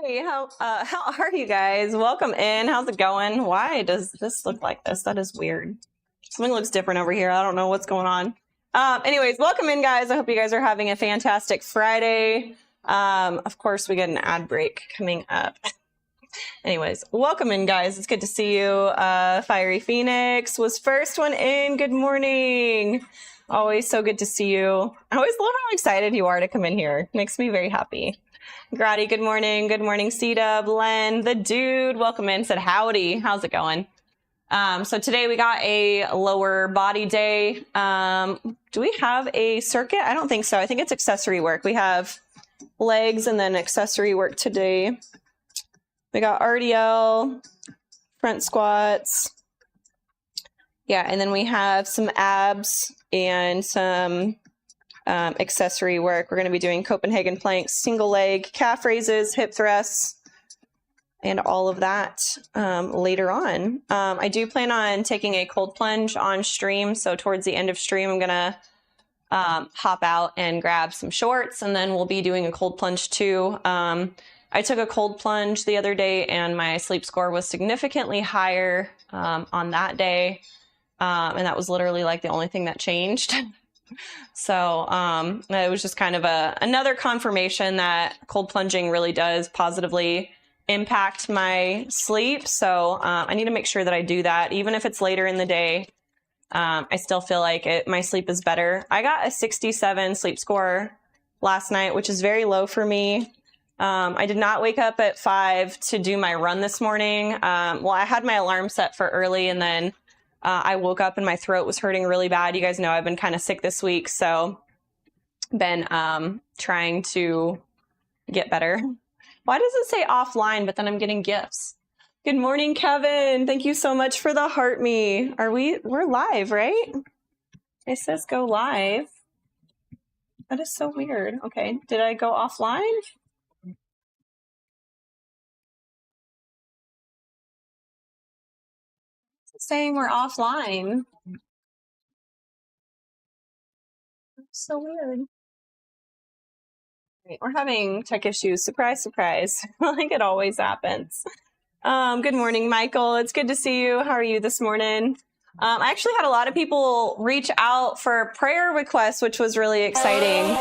Hey, how are you guys? Welcome in. How's it going? Why does this look like this? That is weird. Something looks different over here. I don't know what's going on. Anyways, welcome in, guys. I hope you guys are having a fantastic Friday. Of course, we get an ad break coming up. Anyways, welcome in, guys. It's good to see you. Fiery Phoenix was first one in. Good morning. Always so good to see you. I always love how excited you are to come in here. Makes me very happy. Grotty, good morning. Good morning, C-Dub. Len, the dude, welcome in. Said howdy. How's it going? So today we got a lower body day. Do we have a circuit? I don't think so. I think it's accessory work. We have legs and then accessory work today. We got RDL, front squats. Yeah, and then we have some abs and some accessory work. We're going to be doing Copenhagen planks, single leg, calf raises, hip thrusts, and all of that later on. I do plan on taking a cold plunge on stream. So towards the end of stream, I'm going to hop out and grab some shorts, and then we'll be doing a cold plunge too. I took a cold plunge the other day and my sleep score was significantly higher on that day. And that was literally like the only thing that changed. So it was just kind of another confirmation that cold plunging really does positively impact my sleep. So I need to make sure that I do that. Even if it's later in the day, I still feel like my sleep is better. I got a 67 sleep score last night, which is very low for me. I did not wake up at 5 to do my run this morning. Well, I had my alarm set for early, and then I woke up and my throat was hurting really bad. You guys know I've been kind of sick this week, so been trying to get better. Why does it say offline, but then I'm getting gifts? Good morning, Kevin. Thank you so much for the heart me. We're live, right? It says go live. That is so weird. Okay, did I go offline? It's saying we're offline. That's so weird. Right, we're having tech issues. Surprise, surprise. Like it always happens. Good morning, Michael. It's good to see you. How are you this morning? I actually had a lot of people reach out for prayer requests, which was really exciting.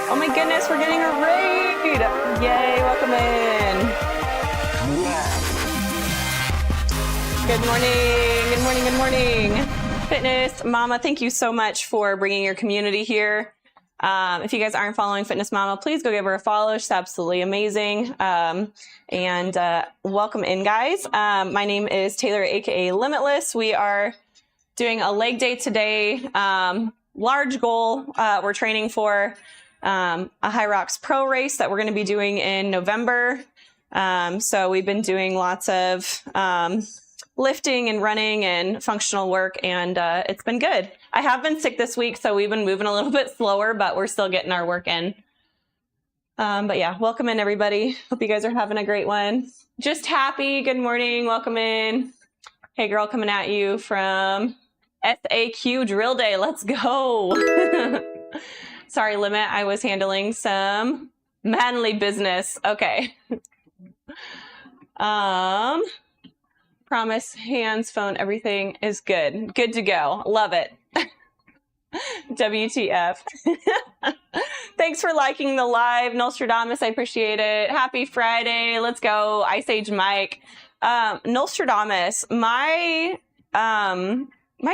Oh my goodness, we're getting a raid. Yay, welcome in. Good morning, good morning, good morning. Fitness Mama, thank you so much for bringing your community here. If you guys aren't following Fitness Mama, please go give her a follow. She's absolutely amazing. And welcome in, guys. My name is Taylor, aka Limitless. We are doing a leg day today. Large goal. We're training for a HYROX pro race that we're going to be doing in November. So we've been doing lots of lifting and running and functional work, and it's been good. I have been sick this week, so we've been moving a little bit slower, but we're still getting our work in. But yeah, welcome in, everybody. Hope you guys are having a great one. Just happy. Good morning. Welcome in. Hey, girl, coming at you from SAQ Drill Day. Let's go. Sorry, Limit. I was handling some manly business. Okay. Promise, hands, phone, everything is good. Good to go. Love it. WTF. Thanks for liking the live, Nostradamus. I appreciate it. Happy Friday. Let's go. Ice Age Mike. Nostradamus, my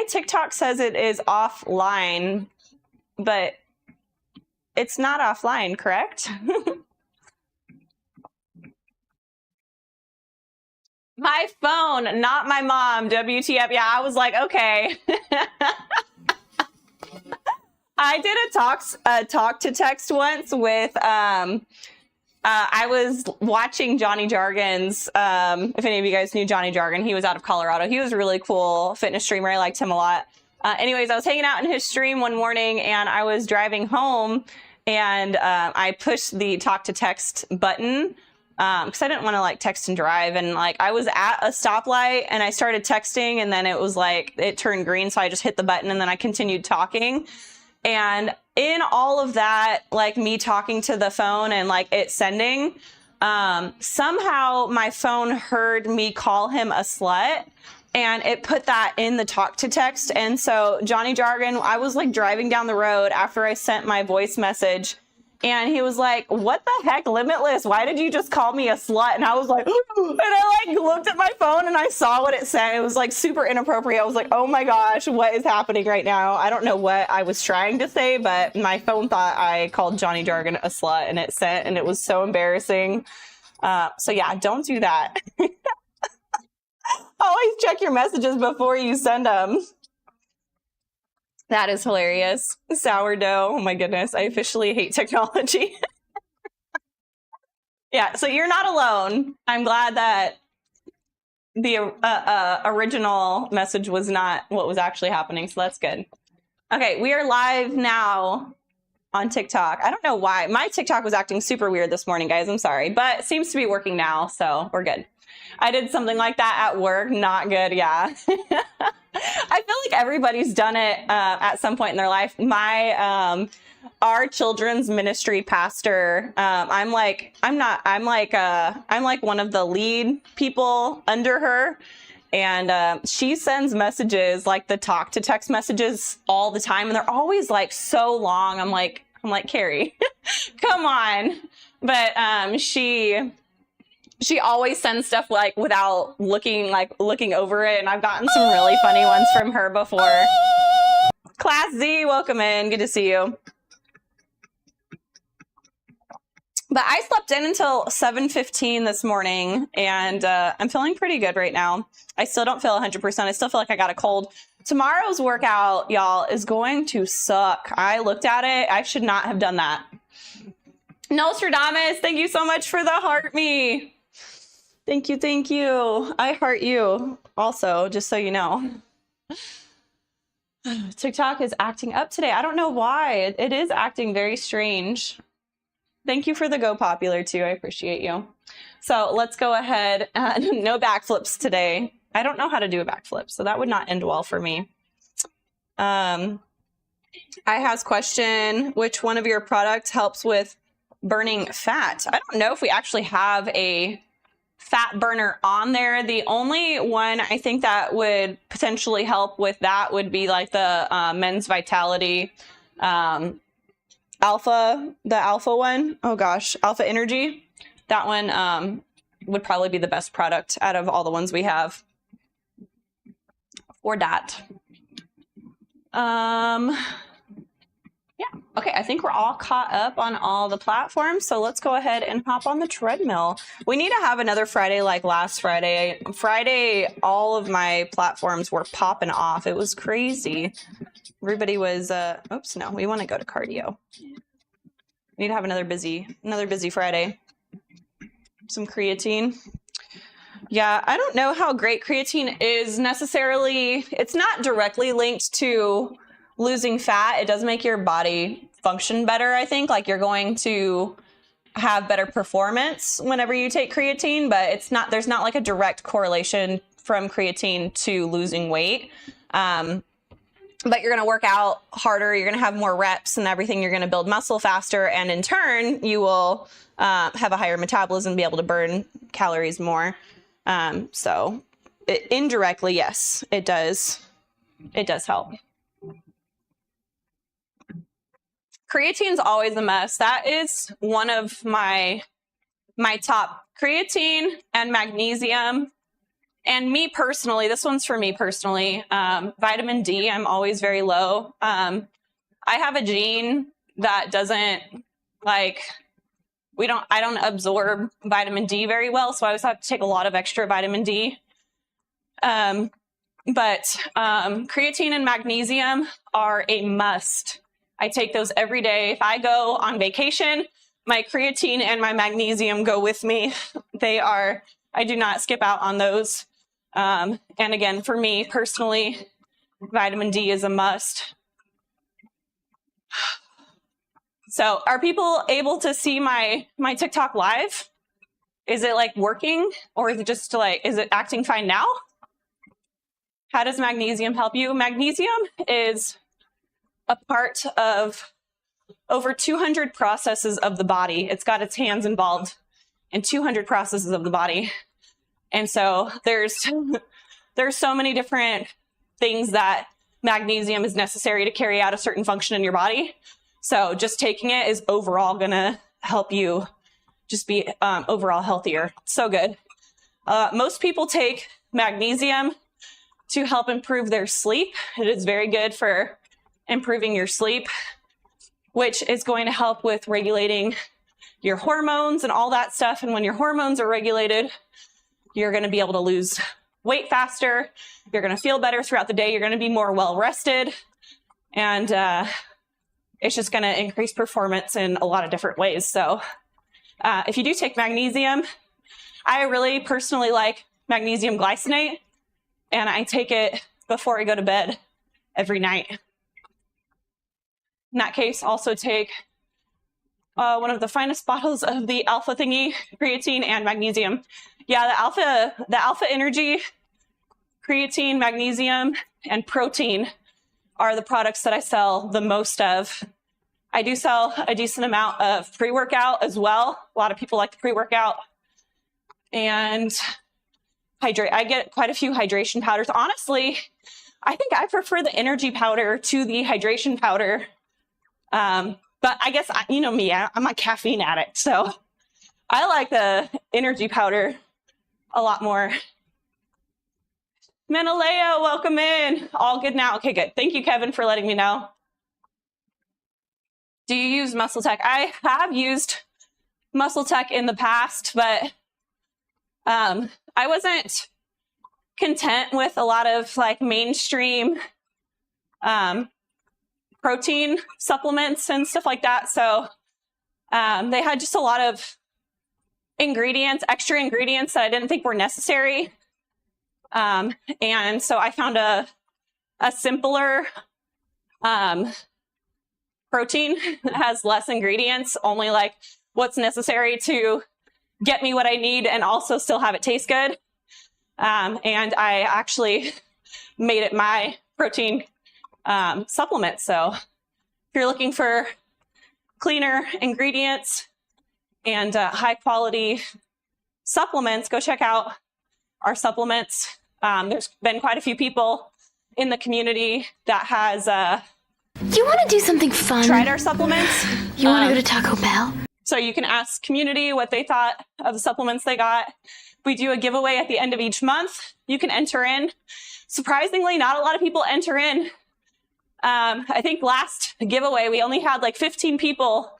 TikTok says it is offline, but it's not offline, correct? My phone, not my mom. WTF. Yeah, I was like, okay. I did a talk to text once with, I was watching Johnny Jargon's, if any of you guys knew Johnny Jargon, he was out of Colorado. He was a really cool fitness streamer. I liked him a lot. Anyways, I was hanging out in his stream one morning and I was driving home and I pushed the talk to text button because I didn't want to like text and drive, and like I was at a stoplight and I started texting and then it was like it turned green, so I just hit the button and then I continued talking. And in all of that, like me talking to the phone and like it sending, somehow my phone heard me call him a slut, and it put that in the talk to text. And so Johnny Jargon, I was like driving down the road after I sent my voice message, and he was like, what the heck, Limitless? Why did you just call me a slut? And I was like, and I like looked at my phone and I saw what it said. It was like super inappropriate. I was like, oh my gosh, what is happening right now? I don't know what I was trying to say, but my phone thought I called Johnny Jargon a slut, and it sent, and it was so embarrassing. So yeah, don't do that. Always check your messages before you send them. That is hilarious. Sourdough. Oh my goodness. I officially hate technology. Yeah, so you're not alone. I'm glad that the original message was not what was actually happening, so that's good. Okay, we are live now on TikTok. I don't know why. My TikTok was acting super weird this morning, guys. I'm sorry, but it seems to be working now, so we're good. I did something like that at work. Not good, yeah. I feel like everybody's done it at some point in their life. My our children's ministry pastor, I'm like one of the lead people under her, and she sends messages, like the talk to text messages, all the time, and they're always like so long. I'm like Carrie, come on. But she always sends stuff like without looking over it, and I've gotten some really funny ones from her before. Class Z, welcome in. Good to see you. But I slept in until 7:15 this morning, and I'm feeling pretty good right now. I still don't feel 100%. I still feel like I got a cold. Tomorrow's workout, y'all, is going to suck. I looked at it. I should not have done that. Nostradamus, thank you so much for the heart me. Thank you, thank you. I heart you also, just so you know. TikTok is acting up today. I don't know why. It is acting very strange. Thank you for the go popular too. I appreciate you. So let's go ahead. No backflips today. I don't know how to do a backflip, so that would not end well for me. I has question, which one of your products helps with burning fat? I don't know if we actually have a fat burner on there. The only one I think that would potentially help with that would be like the Men's Vitality Alpha, the Alpha one. Oh gosh, Alpha Energy. That one would probably be the best product out of all the ones we have for that. Yeah, okay, I think we're all caught up on all the platforms, so let's go ahead and hop on the treadmill. We need to have another Friday like last Friday. Friday, all of my platforms were popping off. It was crazy. Everybody was, oops, no, we want to go to cardio. We need to have another busy Friday. Some creatine. Yeah, I don't know how great creatine is necessarily. It's not directly linked to losing fat. It does make your body function better, I think. Like you're going to have better performance whenever you take creatine, but it's not, there's not like a direct correlation from creatine to losing weight. But you're going to work out harder. You're going to have more reps and everything. You're going to build muscle faster. And in turn, you will have a higher metabolism, be able to burn calories more. So indirectly, yes, it does. It does help. Creatine's always a mess. That is one of my top. Creatine and magnesium. And me personally, this one's for me personally, vitamin D, I'm always very low. I have a gene that doesn't I don't absorb vitamin D very well, so I always have to take a lot of extra vitamin D. But creatine and magnesium are a must. I take those every day. If I go on vacation, my creatine and my magnesium go with me. I do not skip out on those. And again, for me personally, vitamin D is a must. So are people able to see my TikTok live? Is it like working, or is it just like, is it acting fine now? How does magnesium help you? Magnesium is a part of over 200 processes of the body. It's got its hands involved and 200 processes of the body. And so there's so many different things that magnesium is necessary to carry out a certain function in your body. So just taking it is overall going to help you just be overall healthier. So good. Most people take magnesium to help improve their sleep. It is very good for improving your sleep, which is going to help with regulating your hormones and all that stuff. And when your hormones are regulated, you're going to be able to lose weight faster. You're going to feel better throughout the day. You're going to be more well rested. And it's just going to increase performance in a lot of different ways. So if you do take magnesium, I really personally like magnesium glycinate, and I take it before I go to bed every night. In that case, also take one of the finest bottles of the alpha thingy, creatine and magnesium. Yeah, the alpha energy, creatine, magnesium, and protein are the products that I sell the most of. I do sell a decent amount of pre-workout as well. A lot of people like the pre-workout. And hydrate. I get quite a few hydration powders. Honestly, I think I prefer the energy powder to the hydration powder. But I guess, you know me, I'm a caffeine addict. So I like the energy powder a lot more. Menalea, welcome in. All good now. Okay, good. Thank you, Kevin, for letting me know. Do you use Muscle Tech? I have used Muscle Tech in the past, but I wasn't content with a lot of like mainstream protein supplements and stuff like that. So they had just a lot of ingredients, extra ingredients that I didn't think were necessary. And so I found a simpler protein that has less ingredients, only like what's necessary to get me what I need and also still have it taste good. And I actually made it my protein supplement. So if you're looking for cleaner ingredients and high quality supplements, go check out our supplements. There's been quite a few people in the community that has you want to do something fun? Tried our supplements. You want to go to Taco Bell? So you can ask community what they thought of the supplements they got. We do a giveaway at the end of each month. You can enter in. Surprisingly, not a lot of people enter in. I think last giveaway, we only had like 15 people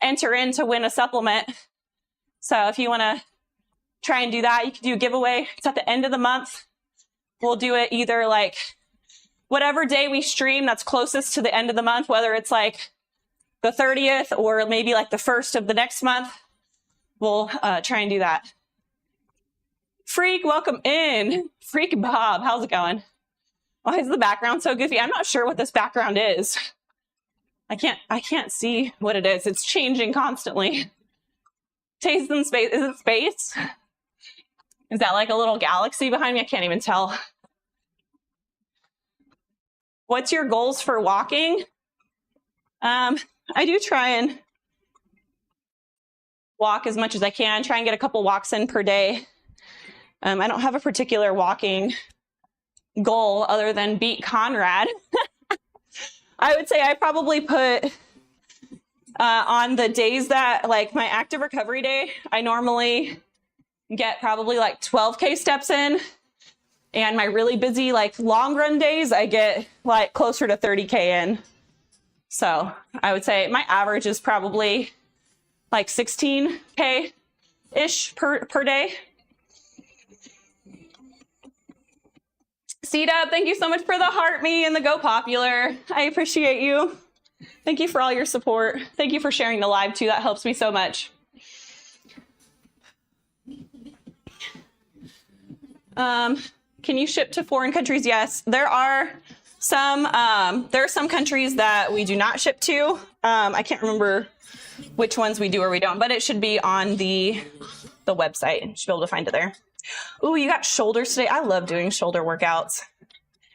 enter in to win a supplement. So if you want to try and do that, you can do a giveaway. It's at the end of the month. We'll do it either like whatever day we stream that's closest to the end of the month, whether it's like the 30th or maybe like the 1st of the next month. We'll try and do that. Freak, welcome in. Freak Bob, how's it going? Why is the background so goofy? I'm not sure what this background is. I can't see what it is. It's changing constantly. Taste in space. Is it space? Is that like a little galaxy behind me? I can't even tell. What's your goals for walking? I do try and walk as much as I can. Try and get a couple walks in per day. I don't have a particular walking goal other than beat Conrad. I would say I probably put on the days that like my active recovery day, I normally get probably like 12K steps in. And my really busy like long run days, I get like closer to 30K in. So I would say my average is probably like 16K-ish per day. C-Dub, thank you so much for the heart me and the Go Popular. I appreciate you. Thank you for all your support. Thank you for sharing the live too. That helps me so much. Can you ship to foreign countries? Yes, there are some countries that we do not ship to. I can't remember which ones we do or we don't, but it should be on the website. You should be able to find it there. Ooh, you got shoulders today. I love doing shoulder workouts.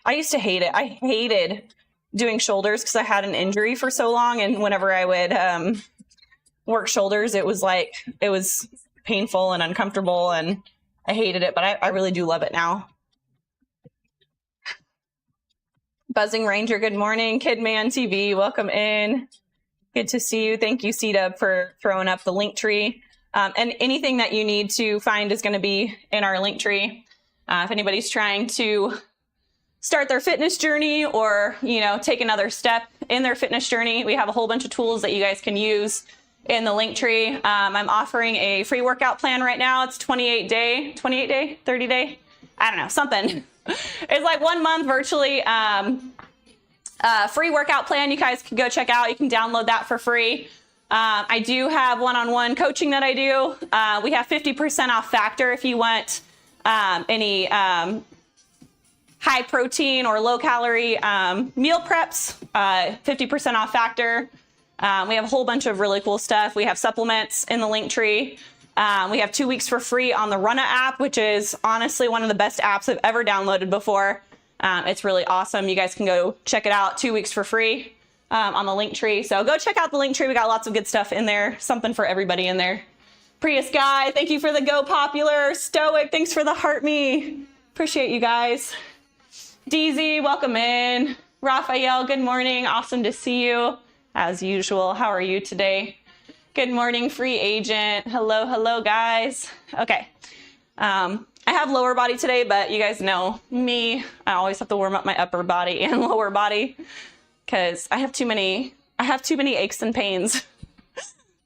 I used to hate it. I hated doing shoulders because I had an injury for so long. And whenever I would work shoulders, it was painful and uncomfortable, and I hated it, but I really do love it now. Buzzing Ranger, good morning. Kidman TV, welcome in. Good to see you. Thank you, C-Dub, for throwing up the link tree. And anything that you need to find is going to be in our link tree. If anybody's trying to start their fitness journey or, you know, take another step in their fitness journey, we have a whole bunch of tools that you guys can use in the link tree. I'm offering a free workout plan right now. It's 28 day, 30 day, I don't know, something. It's like 1 month virtually free workout plan you guys can go check out. You can download that for free. I do have one-on-one coaching that I do. We have 50% off Factor if you want any high protein or low calorie meal preps, 50% off Factor. We have a whole bunch of really cool stuff. We have supplements in the link tree. We have 2 weeks for free on the Runna app, which is honestly one of the best apps I've ever downloaded before. It's really awesome. You guys can go check it out, 2 weeks for free on the link tree. So go check out the link tree. We got lots of good stuff in there, something for everybody in there. Prius Guy, thank you for the Go Popular. Stoic, thanks for the heart me. Appreciate you guys. DZ, welcome in. Raphael, good morning. Awesome to see you as usual. How are you today? Good morning, Free Agent. Hello, hello, guys. Okay. I have lower body today, but you guys know me. I always have to warm up my upper body and lower body because I have too many aches and pains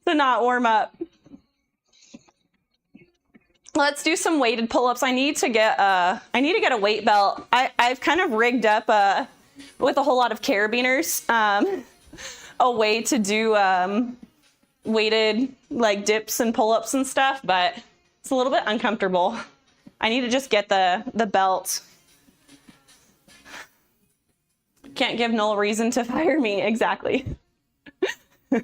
to not warm up. Let's do some weighted pull-ups. I need to get a weight belt. I've kind of rigged up with a whole lot of carabiners a way to do weighted like dips and pull-ups and stuff, but it's a little bit uncomfortable. I need to just get the belt. Can't give Knoll a reason to fire me. Exactly. I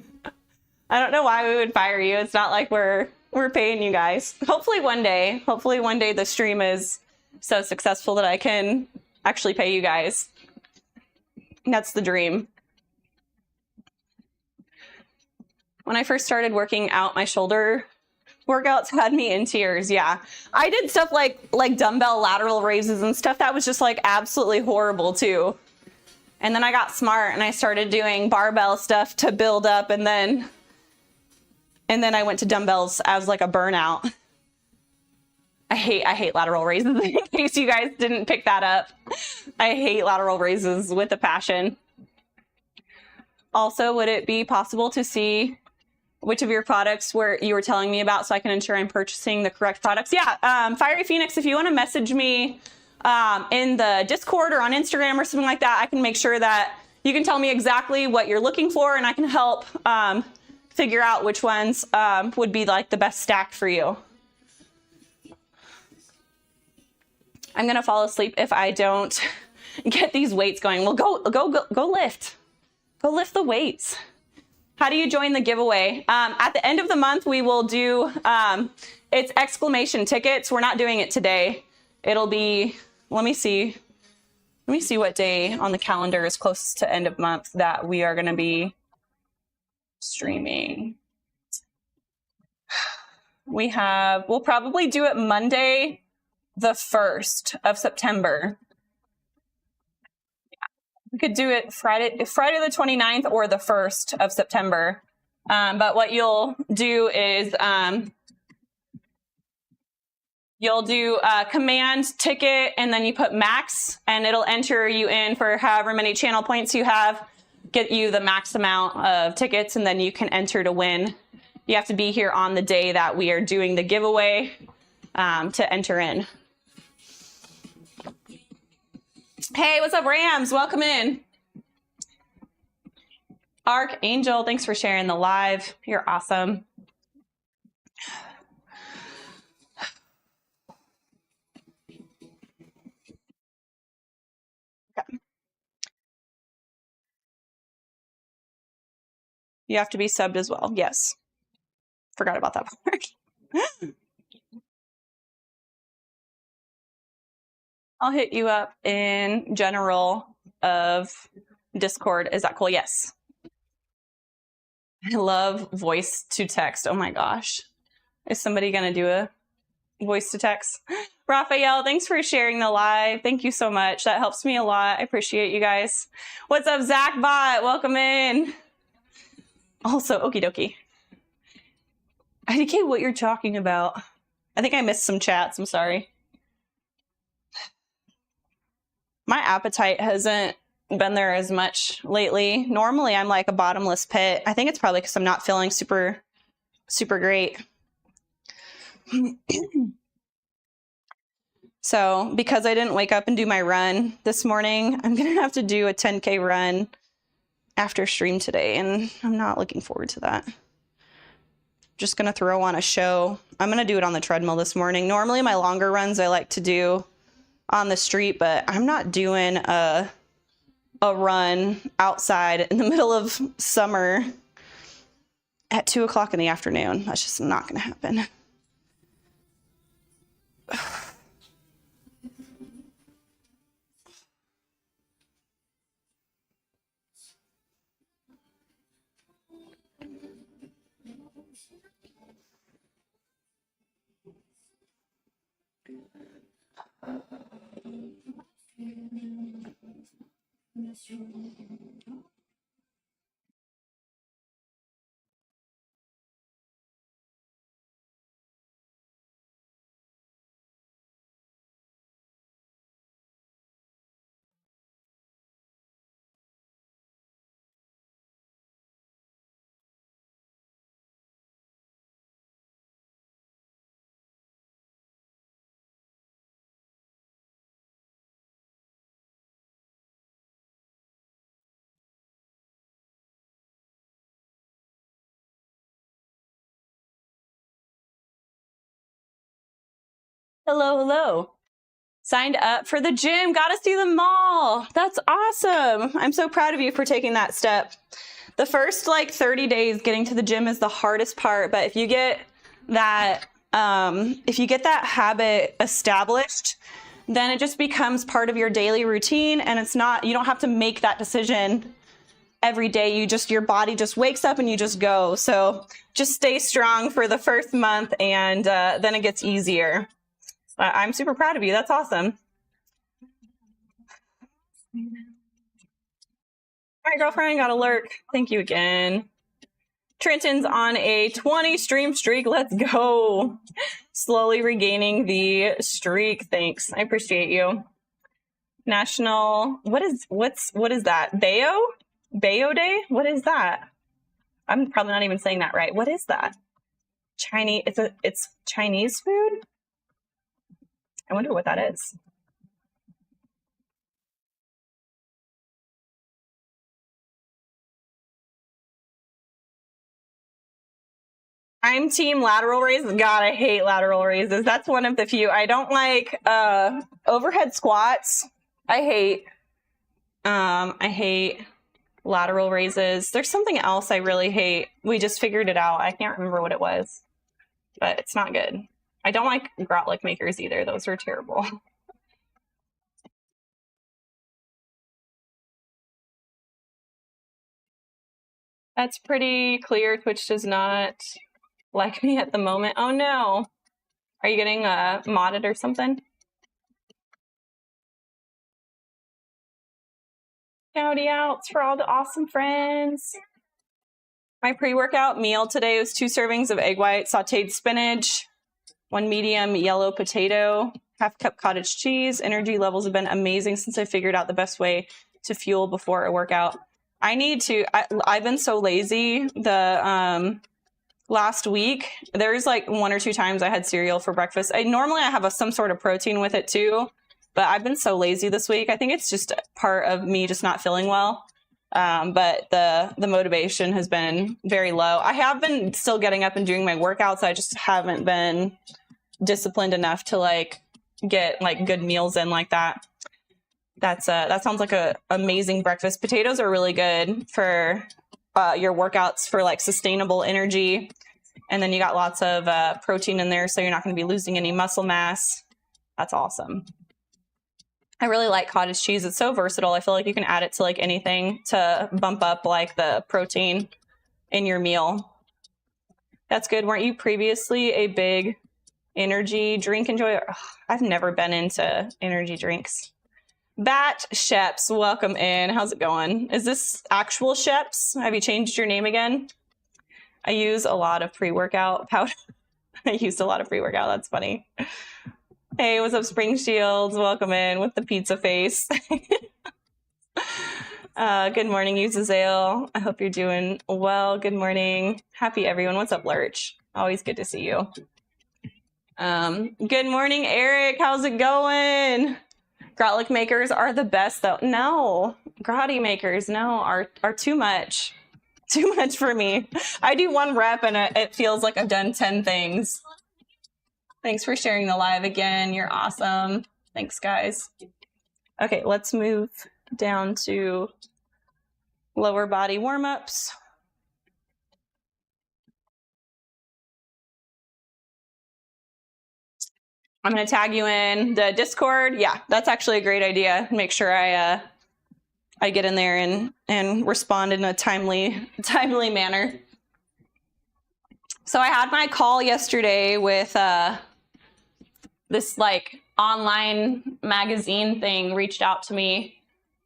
don't know why we would fire you. It's not like we're paying you guys. Hopefully one day the stream is so successful that I can actually pay you guys. That's the dream. When I first started working out, my shoulder workouts had me in tears. Yeah, I did stuff like dumbbell lateral raises and stuff that was just like absolutely horrible too. And then I got smart and I started doing barbell stuff to build up, and then I went to dumbbells as like a burnout. I hate lateral raises. In case you guys didn't pick that up, I hate lateral raises with a passion. Also, would it be possible to see which of your products you were telling me about so I can ensure I'm purchasing the correct products? Yeah, Fiery Phoenix, if you want to message me in the Discord or on Instagram or something like that, I can make sure that you can tell me exactly what you're looking for, and I can help figure out which ones would be like the best stack for you. I'm gonna fall asleep if I don't get these weights going. Well, go lift. Go lift the weights. How do you join the giveaway? At the end of the month, we will do, it's exclamation tickets. We're not doing it today. It'll be, let me see what day on the calendar is closest to end of month that we are gonna be streaming. We'll probably do it Monday, the 1st of September. We could do it Friday the 29th or the 1st of September. But what you'll do is you'll do a command ticket, and then you put max, and it'll enter you in for however many channel points you have, get you the max amount of tickets, and then you can enter to win. You have to be here on the day that we are doing the giveaway to enter in. Hey, what's up, Rams? Welcome in. Archangel, thanks for sharing the live. You're awesome. Okay. You have to be subbed as well. Yes. Forgot about that part. I'll hit you up in general of Discord. Is that cool? Yes. I love voice to text. Oh my gosh. Is somebody going to do a voice to text? Raphael, thanks for sharing the live. Thank you so much. That helps me a lot. I appreciate you guys. What's up, Zach Bot? Welcome in. Also, okie dokie. IDK, what you're talking about. I think I missed some chats. I'm sorry. My appetite hasn't been there as much lately. Normally, I'm like a bottomless pit. I think it's probably because I'm not feeling super great. So because I didn't wake up and do my run this morning, I'm going to have to do a 10K run after stream today, and I'm not looking forward to that. Just going to throw on a show. I'm going to do it on the treadmill this morning. Normally my longer runs I like to do on the street, but I'm not doing a run outside in the middle of summer at 2 o'clock in the afternoon. That's just not going to happen. Hello, hello. Signed up for the gym. Got to see the mall. That's awesome. I'm so proud of you for taking that step. The first like 30 days getting to the gym is the hardest part, but if you get that habit established, then it just becomes part of your daily routine, and you don't have to make that decision every day. Your body just wakes up and you just go. So just stay strong for the first month, and then it gets easier. I'm super proud of you. That's awesome. All right, girlfriend, got a lurk. Thank you again. Trenton's on a 20 stream streak. Let's go. Slowly regaining the streak. Thanks. I appreciate you. National, what is that? Bayo Day? What is that? I'm probably not even saying that right. What is that? Chinese, it's Chinese food? I wonder what that is. I'm team lateral raises. God, I hate lateral raises. That's one of the few. I don't like overhead squats. I hate lateral raises. There's something else I really hate. We just figured it out. I can't remember what it was, but it's not good. I don't like grotlick makers either. Those are terrible. That's pretty clear. Twitch does not like me at the moment. Oh no. Are you getting modded or something? Howdy outs for all the awesome friends. My pre-workout meal today was 2 servings of egg white, sauteed spinach, 1 medium yellow potato, half cup cottage cheese. Energy levels have been amazing since I figured out the best way to fuel before a workout. I've been so lazy the last week. There's like 1 or 2 times I had cereal for breakfast. Normally I have some sort of protein with it too, but I've been so lazy this week. I think it's just part of me just not feeling well. But the motivation has been very low. I have been still getting up and doing my workouts. I just haven't been disciplined enough to like get like good meals in like that. That sounds like a amazing breakfast. Potatoes are really good for your workouts for like sustainable energy. And then you got lots of protein in there, so you're not going to be losing any muscle mass. That's awesome. I really like cottage cheese. It's so versatile. I feel like you can add it to like anything to bump up like the protein in your meal. That's good. Weren't you previously a big energy drink enjoyer? Ugh, I've never been into energy drinks. Bat Sheps, welcome in. How's it going? Is this actual Sheps? Have you changed your name again? I use a lot of pre-workout powder. I used a lot of pre-workout. That's funny. Hey, what's up, Spring Shields? Welcome in with the pizza face. Good morning, Uzazale. I hope you're doing well. Good morning. Happy everyone. What's up, Lurch? Always good to see you. Good morning, Eric. How's it going? Grotlick makers are the best, though. No, grotty makers, no, are too much. Too much for me. I do one rep and it feels like I've done 10 things. Thanks for sharing the live again. You're awesome. Thanks, guys. Okay, let's move down to lower body warm-ups. I'm going to tag you in the Discord. Yeah, that's actually a great idea. Make sure I get in there and respond in a timely manner. So I had my call yesterday with this like online magazine thing reached out to me,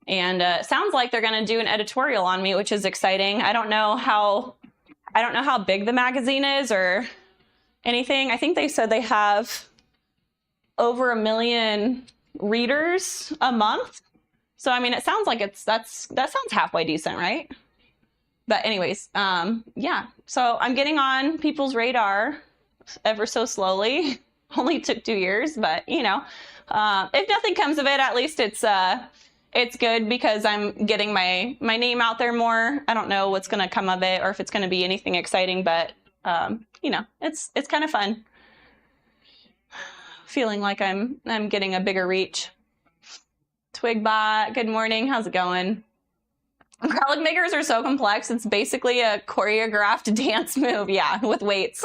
and it sounds like they're going to do an editorial on me, which is exciting. I don't know how big the magazine is or anything. I think they said they have over 1 million readers a month. So I mean, it sounds like that sounds halfway decent, right? But anyways, yeah. So I'm getting on people's radar ever so slowly. Only took 2 years, but you know, if nothing comes of it, at least it's good because I'm getting my name out there more. I don't know what's gonna come of it or if it's gonna be anything exciting, but you know, it's kind of fun. Feeling like I'm getting a bigger reach. Twigbot, good morning. How's it going? Growling makers are so complex. It's basically a choreographed dance move, yeah, with weights.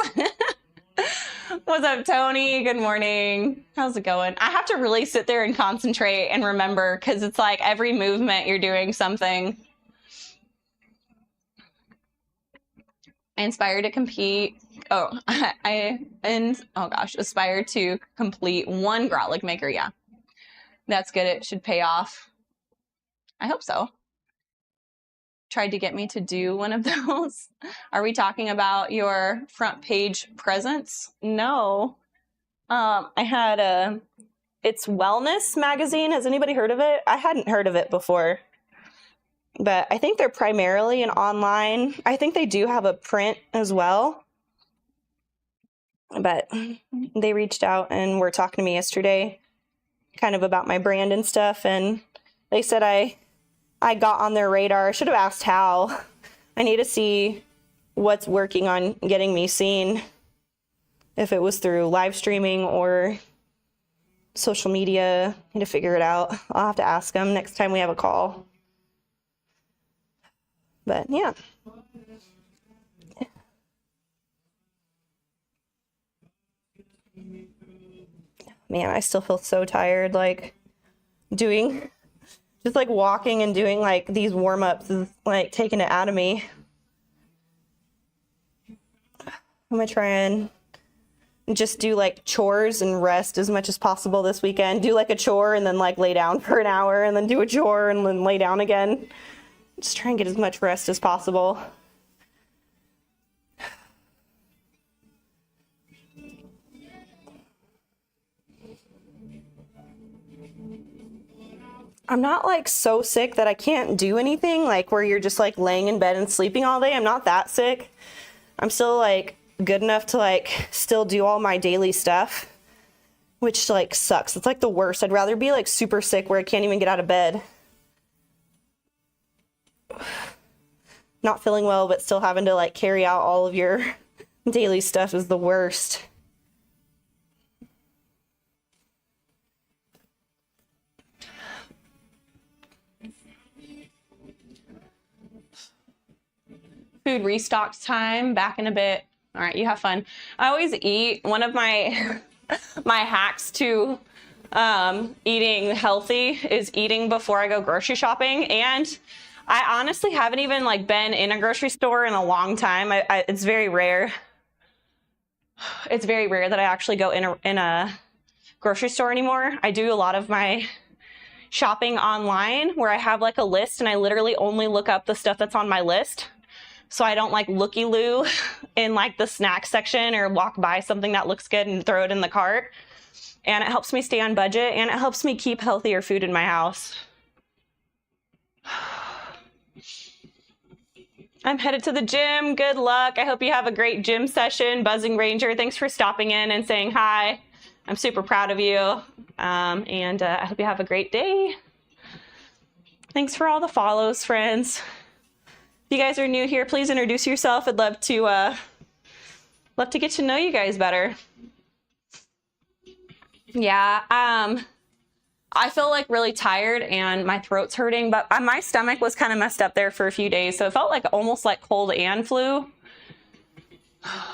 What's up, Tony? Good morning. How's it going? I have to really sit there and concentrate and remember because it's like every movement you're doing something. Inspired to compete. Oh, aspire to complete 1 Grotlick maker. Yeah, that's good. It should pay off. I hope so. Tried to get me to do one of those. Are we talking about your front page presence? No. I had it's Wellness magazine. Has anybody heard of it? I hadn't heard of it before. But I think they're primarily an online. I think they do have a print as well. But they reached out and were talking to me yesterday kind of about my brand and stuff. And they said I got on their radar. I should have asked how. I need to see what's working on getting me seen. If it was through live streaming or social media. I need to figure it out. I'll have to ask them next time we have a call. But yeah. Man, I still feel so tired, like doing, just like walking and doing like these warm-ups is like taking it out of me. I'm gonna try and just do like chores and rest as much as possible this weekend. Do like a chore and then like lay down for an hour and then do a chore and then lay down again. Just try and get as much rest as possible. I'm not like so sick that I can't do anything, like where you're just like laying in bed and sleeping all day. I'm not that sick. I'm still like good enough to like still do all my daily stuff, which like sucks. It's like the worst. I'd rather be like super sick where I can't even get out of bed. Not feeling well, but still having to like carry out all of your daily stuff is the worst. Food restocks time, back in a bit. All right, you have fun. I always eat, one of my my hacks to eating healthy is eating before I go grocery shopping. And I honestly haven't even like been in a grocery store in a long time. It's very rare. it's very rare that I actually go in a grocery store anymore. I do a lot of my shopping online where I have like a list and I literally only look up the stuff that's on my list. So I don't like looky-loo in like the snack section or walk by something that looks good and throw it in the cart. And it helps me stay on budget and it helps me keep healthier food in my house. I'm headed to the gym. Good luck. I hope you have a great gym session. Buzzing Ranger, thanks for stopping in and saying hi. I'm super proud of you. I hope you have a great day. Thanks for all the follows, friends. If you guys are new here, please introduce yourself. I'd love to get to know you guys better. Yeah, I feel like really tired and my throat's hurting, but my stomach was kind of messed up there for a few days. So it felt like almost like cold and flu.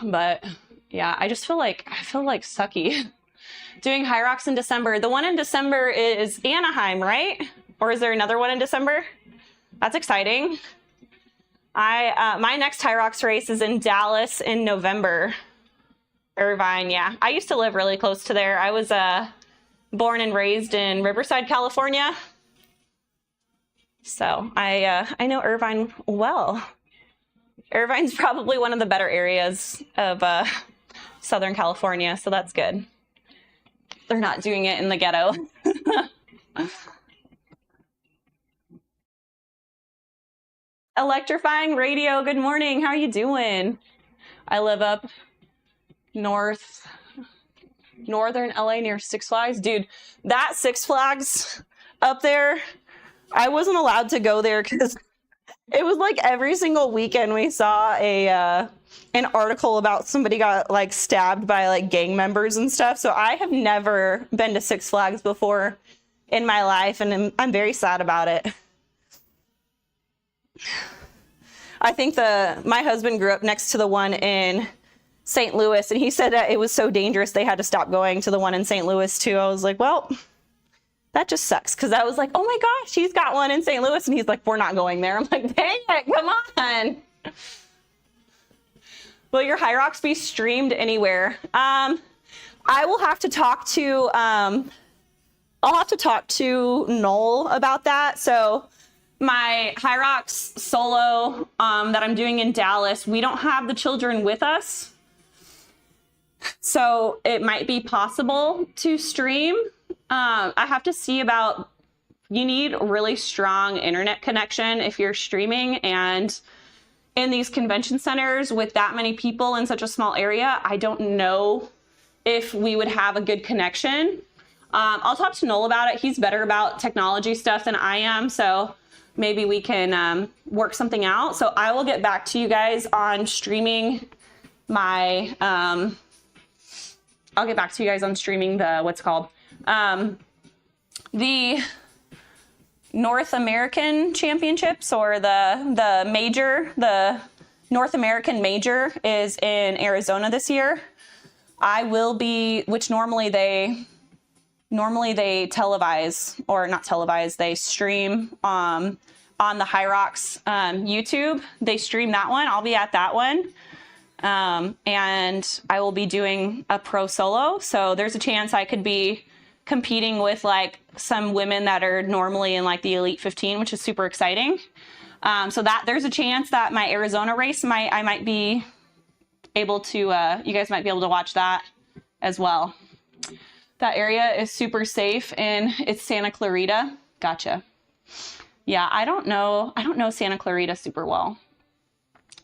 But yeah, I feel like sucky. Doing HYROX in December. The one in December is Anaheim, right? Or is there another one in December? That's exciting. My next HYROX race is in Dallas in November. Irvine, yeah. I used to live really close to there. I was born and raised in Riverside, California. So I know Irvine well. Irvine's probably one of the better areas of Southern California, so that's good. They're not doing it in the ghetto. Electrifying Radio, good morning. How are you doing? I live up northern LA near Six Flags. Dude, that Six Flags up there, I wasn't allowed to go there because it was like every single weekend we saw an article about somebody got like stabbed by like gang members and stuff. So I have never been to Six Flags before in my life, and I'm very sad about it. I think my husband grew up next to the one in St. Louis, and he said that it was so dangerous they had to stop going to the one in St. Louis too. I was like, well, that just sucks, because I was like, oh my gosh, he's got one in St. Louis, and he's like, we're not going there. I'm like, dang it, come on. Will your HYROX be streamed anywhere? I will have to talk to Knoll about that. So my HYROX solo that I'm doing in Dallas, we don't have the children with us. So it might be possible to stream. I have to see about, you need a really strong internet connection if you're streaming, and in these convention centers with that many people in such a small area, I don't know if we would have a good connection. I'll talk to Noel about it. He's better about technology stuff than I am, so maybe we can work something out. So I will get back to you guys on streaming my, I'll get back to you guys on streaming the, the North American Championships, or the major, the North American major is in Arizona this year. I will be, which normally they televise, or not televise, they stream on the HYROX YouTube. They stream that one. I'll be at that one. And I will be doing a pro solo. So there's a chance I could be competing with like some women that are normally in like the Elite 15, which is super exciting. So that there's a chance that my Arizona race I might be able to, you guys might be able to watch that as well. That area is super safe, and it's Santa Clarita. Gotcha. Yeah, I don't know Santa Clarita super well.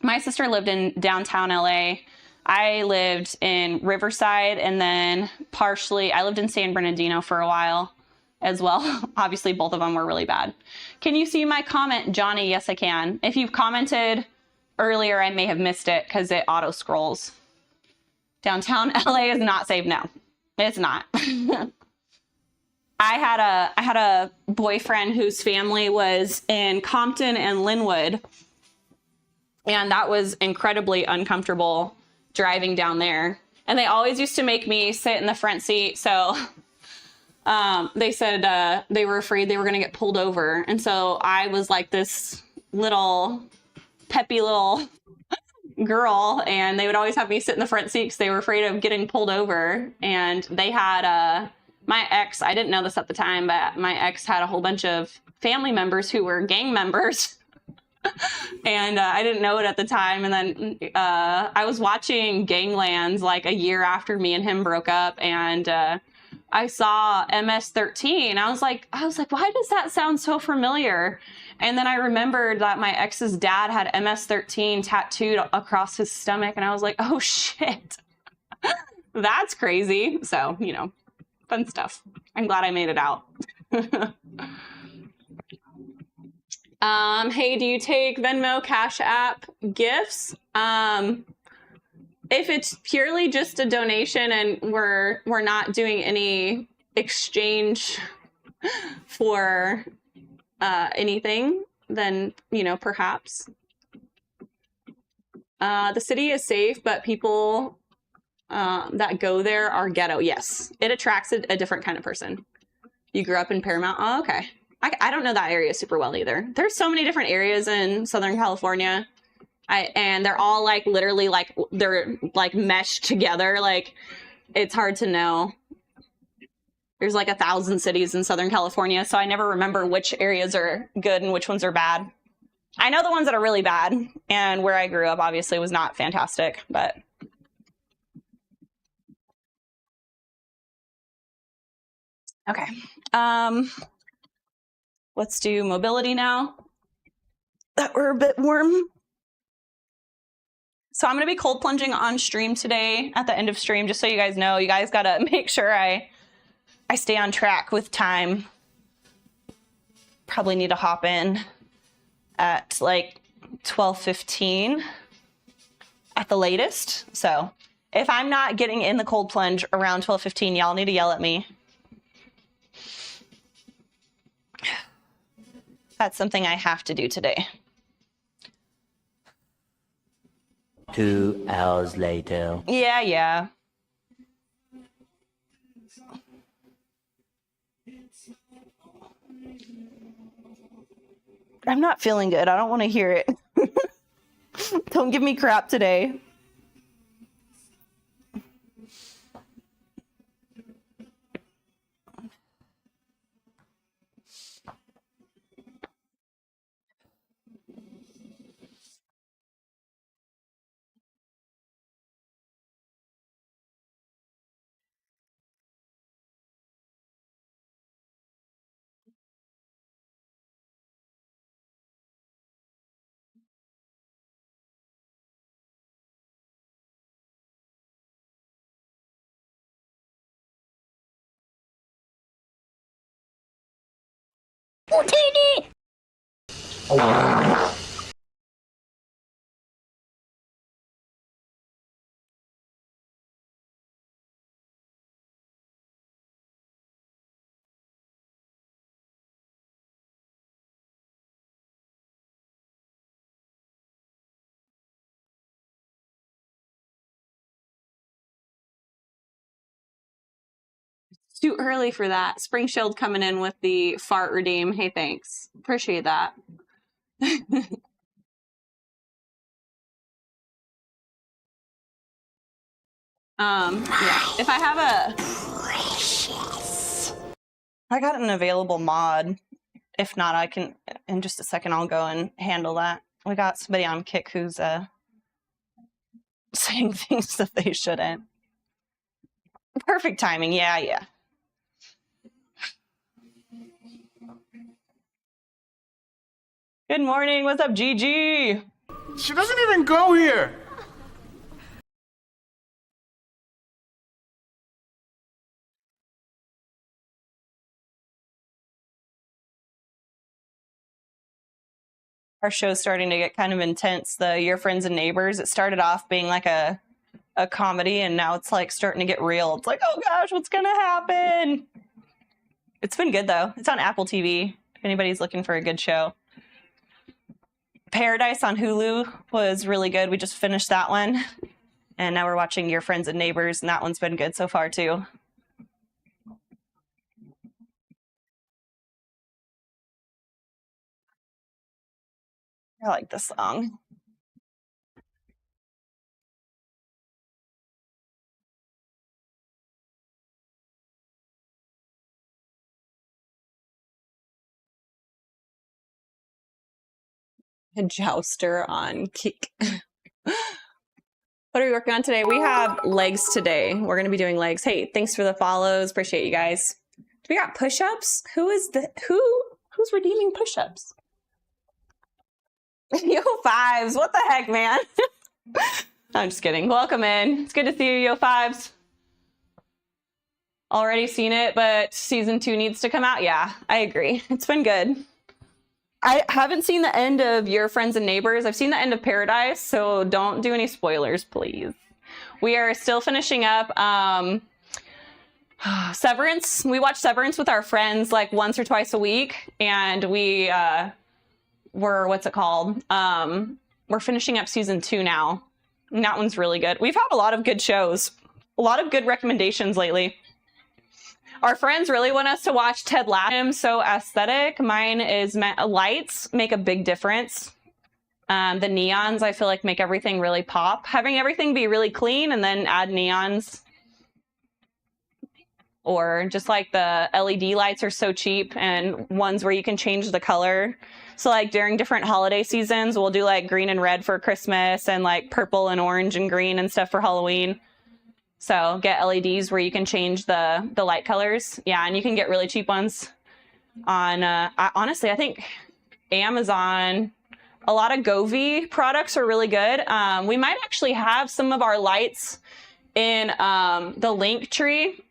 My sister lived in downtown LA. I lived in Riverside, and then partially I lived in San Bernardino for a while as well. Obviously, both of them were really bad. Can you see my comment, Johnny? Yes, I can. If you've commented earlier, I may have missed it because it auto scrolls. Downtown LA is not safe. No, it's not. I had a boyfriend whose family was in Compton and Linwood, and that was incredibly uncomfortable driving down there. And they always used to make me sit in the front seat. So they said they were afraid they were going to get pulled over. And so I was like this little peppy little girl, and they would always have me sit in the front seat because they were afraid of getting pulled over. And they had my ex, I didn't know this at the time, but my ex had a whole bunch of family members who were gang members. And I didn't know it at the time. And then I was watching Ganglands like a year after me and him broke up, and I saw MS-13. I was like, why does that sound so familiar? And then I remembered that my ex's dad had MS-13 tattooed across his stomach, and I was like, oh shit, that's crazy. So, you know, fun stuff. I'm glad I made it out. Hey, do you take Venmo, Cash App, gifts? If it's purely just a donation and we're not doing any exchange for anything, then, you know, perhaps. The city is safe, but people that go there are ghetto. Yes, it attracts a different kind of person. You grew up in Paramount? Oh, okay. I don't know that area super well either. There's so many different areas in Southern California. And they're all like literally like they're like meshed together. Like it's hard to know. There's like 1,000 cities in Southern California, so I never remember which areas are good and which ones are bad. I know the ones that are really bad, and where I grew up obviously was not fantastic, but okay. Let's do mobility now. That we're a bit warm. So I'm going to be cold plunging on stream today at the end of stream, just so you guys know. You guys got to make sure I stay on track with time. Probably need to hop in at like 12:15 at the latest. So if I'm not getting in the cold plunge around 12:15, y'all need to yell at me. That's something I have to do today. 2 hours later. Yeah. I'm not feeling good. I don't want to hear it. Don't give me crap today. Oh, trainee! It's too early for that. Spring Shield coming in with the fart redeem. Hey, thanks. Appreciate that. Yeah. If I have I got an available mod. If not, I can, in just a second, I'll go and handle that. We got somebody on Kick who's saying things that they shouldn't. Perfect timing. Yeah. Good morning. What's up, Gigi? She doesn't even go here. Our show's starting to get kind of intense. The Your Friends and Neighbors, it started off being like a comedy, and now it's like starting to get real. It's like, oh gosh, what's gonna happen? It's been good though. It's on Apple TV if anybody's looking for a good show. Paradise on Hulu was really good. We just finished that one, and now we're watching Your Friends and Neighbors, and that one's been good so far too. I like this song. A jouster on kick. What are we working on today? We have legs today. We're going to be doing legs. Hey, thanks for the follows. Appreciate you guys. We got push-ups. Who's redeeming push-ups? Yo fives. What the heck, man? I'm just kidding. Welcome in. It's good to see you, Yo fives. Already seen it, but season 2 needs to come out. Yeah, I agree. It's been good. I haven't seen the end of Your Friends and Neighbors. I've seen the end of Paradise, so don't do any spoilers, please. We are still finishing up Severance. We watch Severance with our friends like once or twice a week, and we we're finishing up season 2 now. And that one's really good. We've had a lot of good shows, a lot of good recommendations lately. Our friends really want us to watch Ted Lasso. So aesthetic. Mine is lights make a big difference. The neons, I feel like, make everything really pop. Having everything be really clean and then add neons. Or just like the LED lights are so cheap, and ones where you can change the color. So like during different holiday seasons, we'll do like green and red for Christmas and like purple and orange and green and stuff for Halloween. So get LEDs where you can change the light colors. Yeah, and you can get really cheap ones on, honestly, I think Amazon. A lot of Govee products are really good. We might actually have some of our lights in the Linktree.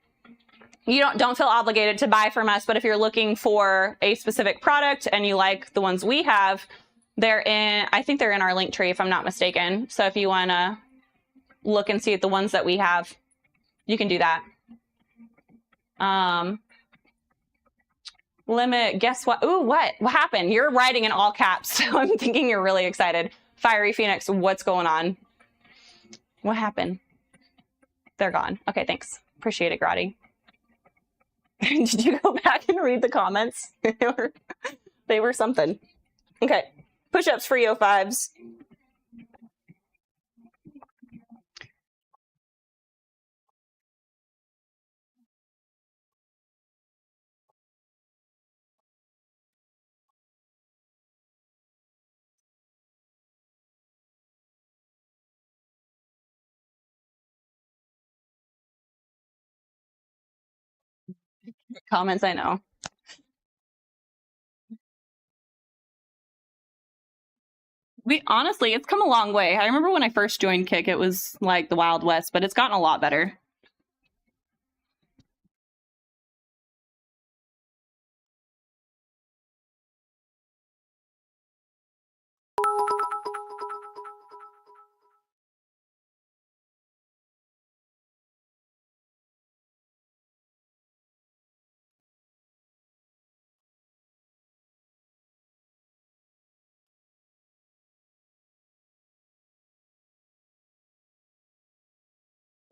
You don't feel obligated to buy from us, but if you're looking for a specific product and you like the ones we have, I think they're in our Linktree if I'm not mistaken. So if you want to look and see at the ones that we have, you can do that. Guess what? Ooh, what happened? You're writing in all caps, so I'm thinking you're really excited. Fiery Phoenix, what's going on? What happened? They're gone. Okay, thanks. Appreciate it, Grotty. Did you go back and read the comments? They were something. Okay, push-ups for Yo fives. Comments, I know. Honestly, it's come a long way. I remember when I first joined Kick, it was like the Wild West, but it's gotten a lot better.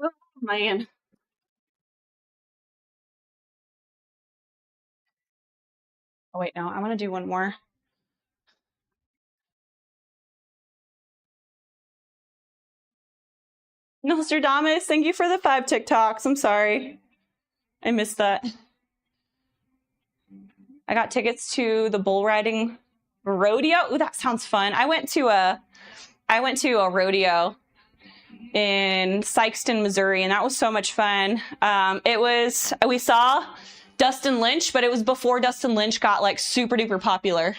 Oh, man. Oh, wait, no, I want to do one more. Nostradamus, thank you for the 5 TikToks. I'm sorry. I missed that. I got tickets to the bull riding rodeo. Ooh, that sounds fun. I went to a rodeo in Sikeston, Missouri, and that was so much fun. We saw Dustin Lynch, but it was before Dustin Lynch got like super duper popular.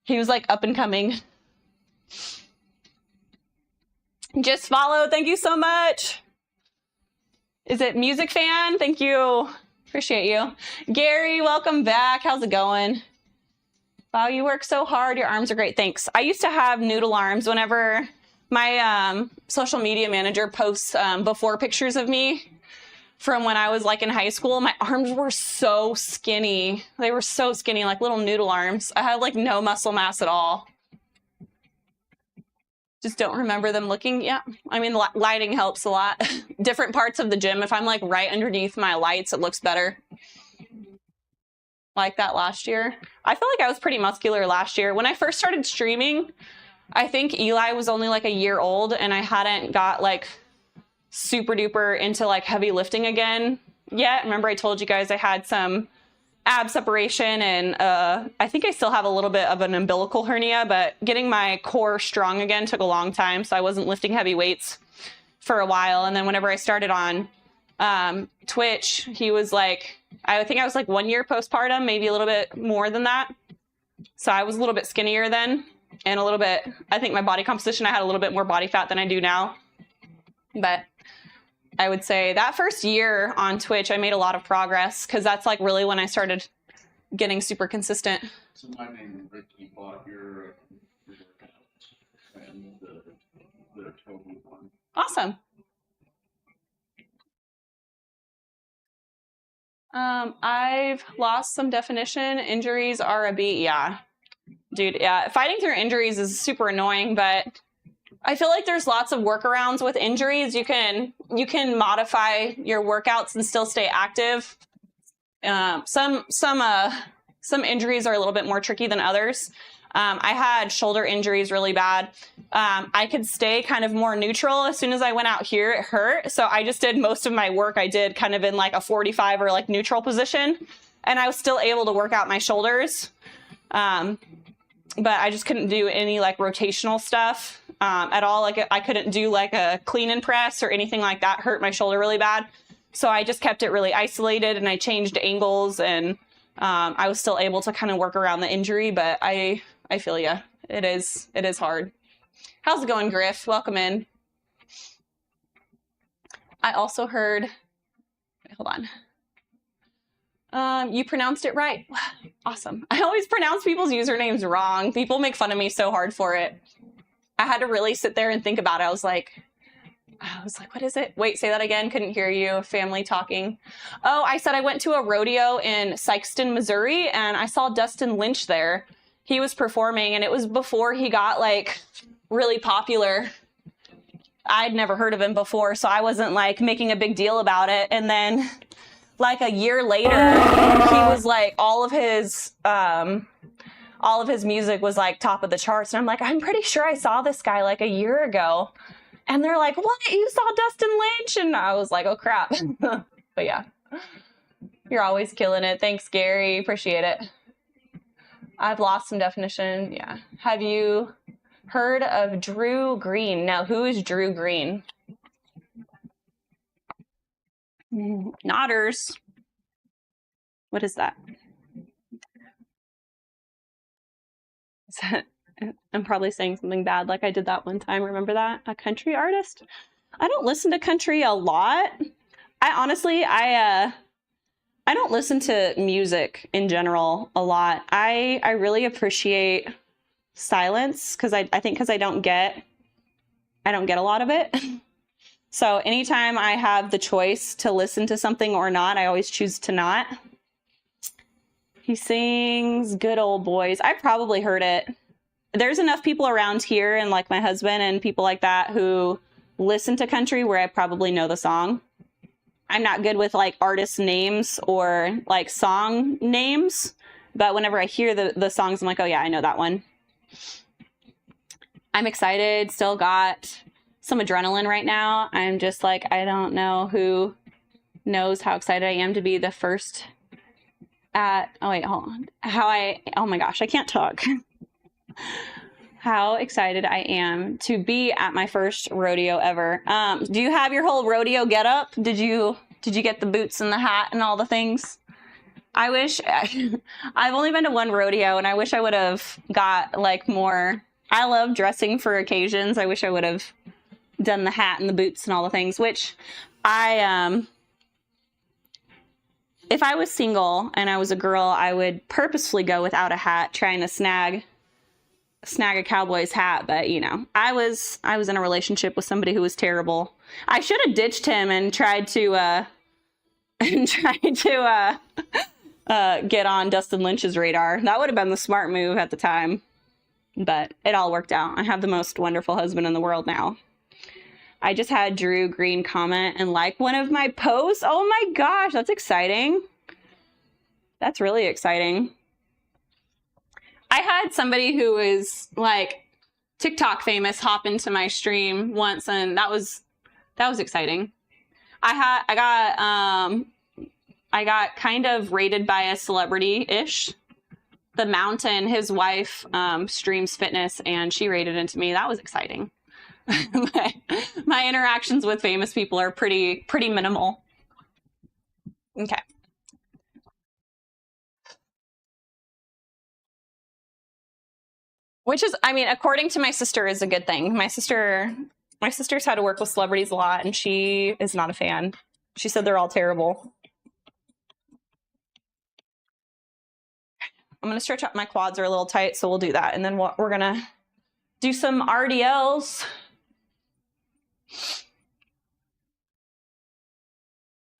He was like up and coming. Just follow. Thank you so much. Is it Music Fan? Thank you. Appreciate you. Gary, welcome back. How's it going? Wow, you work so hard. Your arms are great. Thanks. I used to have noodle arms whenever my social media manager posts before pictures of me from when I was like in high school. My arms were so skinny. They were so skinny, like little noodle arms. I had like no muscle mass at all. Just don't remember them looking. Yeah, I mean, lighting helps a lot. Different parts of the gym. If I'm like right underneath my lights, it looks better. Like that last year. I feel like I was pretty muscular last year. When I first started streaming, I think Eli was only like a year old and I hadn't got like super duper into like heavy lifting again yet. Remember I told you guys I had some ab separation, and I think I still have a little bit of an umbilical hernia, but getting my core strong again took a long time, so I wasn't lifting heavy weights for a while. And then whenever I started on Twitch, he was like, I think I was like 1 year postpartum, maybe a little bit more than that. So I was a little bit skinnier then, and a little bit, I think my body composition, I had a little bit more body fat than I do now. But I would say that first year on Twitch, I made a lot of progress, because that's like really when I started getting super consistent. So my name is Ricky, bought your workout and the total one. Awesome. I've lost some definition. Injuries are a beat. Yeah, dude. Yeah, fighting through injuries is super annoying, but I feel like there's lots of workarounds with injuries. You can modify your workouts and still stay active. Some injuries are a little bit more tricky than others. I had shoulder injuries really bad. I could stay kind of more neutral. As soon as I went out here, it hurt. So I just did most of my work. I did kind of in like a 45 or like neutral position, and I was still able to work out my shoulders. But I just couldn't do any like rotational stuff at all. Like I couldn't do like a clean and press or anything like that. Hurt my shoulder really bad. So I just kept it really isolated, and I changed angles, and I was still able to kind of work around the injury. But I feel ya. It is hard. How's it going, Griff? Welcome in. I also heard, wait, hold on. You pronounced it right. Awesome. I always pronounce people's usernames wrong. People make fun of me so hard for it. I had to really sit there and think about it. I was like, what is it? Wait, say that again. Couldn't hear you. Family talking. Oh, I said I went to a rodeo in Sikeston, Missouri, and I saw Dustin Lynch there. He was performing, and it was before he got like really popular. I'd never heard of him before, so I wasn't like making a big deal about it. And then like a year later, he was like, all of his music was like top of the charts. And I'm like, I'm pretty sure I saw this guy like a year ago. And they're like, what? You saw Dustin Lynch? And I was like, oh crap. But yeah, you're always killing it. Thanks, Gary. Appreciate it. I've lost some definition. Yeah. Have you heard of Drew Green? Now, who is Drew Green? Nodders. What is that? Is that? I'm probably saying something bad, like I did that one time. Remember that? A country artist? I don't listen to country a lot. I don't listen to music in general a lot. I really appreciate silence, because I think because I don't get a lot of it. So anytime I have the choice to listen to something or not, I always choose to not. He sings Good Old Boys. I probably heard it. There's enough people around here, and like my husband and people like that, who listen to country where I probably know the song. I'm not good with like artist names or like song names, but whenever I hear the songs, I'm like, oh yeah, I know that one. I'm excited. Still got some adrenaline right now. I'm just like, I don't know who knows how excited I am to be the first at, oh wait, hold on. Oh my gosh, I can't talk. How excited I am to be at my first rodeo ever. Do you have your whole rodeo get up? Did you get the boots and the hat and all the things? I wish, I've only been to one rodeo, and I wish I would have got like more. I love dressing for occasions. I wish I would have done the hat and the boots and all the things, which if I was single and I was a girl, I would purposefully go without a hat, trying to snag a cowboy's hat. But you know, I was in a relationship with somebody who was terrible. I should have ditched him and tried to get on Dustin Lynch's radar. That would have been the smart move at the time, but it all worked out. I have the most wonderful husband in the world now. I just had Drew Green comment and like one of my posts. Oh my gosh, that's exciting. That's really exciting. I had somebody who is like TikTok famous hop into my stream once, and that was exciting. I got I got kind of rated by a celebrity-ish. The Mountain, his wife, streams fitness, and she rated into me. That was exciting. My interactions with famous people are pretty minimal. Okay. Which is, I mean, according to my sister, is a good thing. My sister's had to work with celebrities a lot, and she is not a fan. She said they're all terrible. I'm gonna stretch out. My quads are a little tight, so we'll do that, and then we're gonna do some RDLs.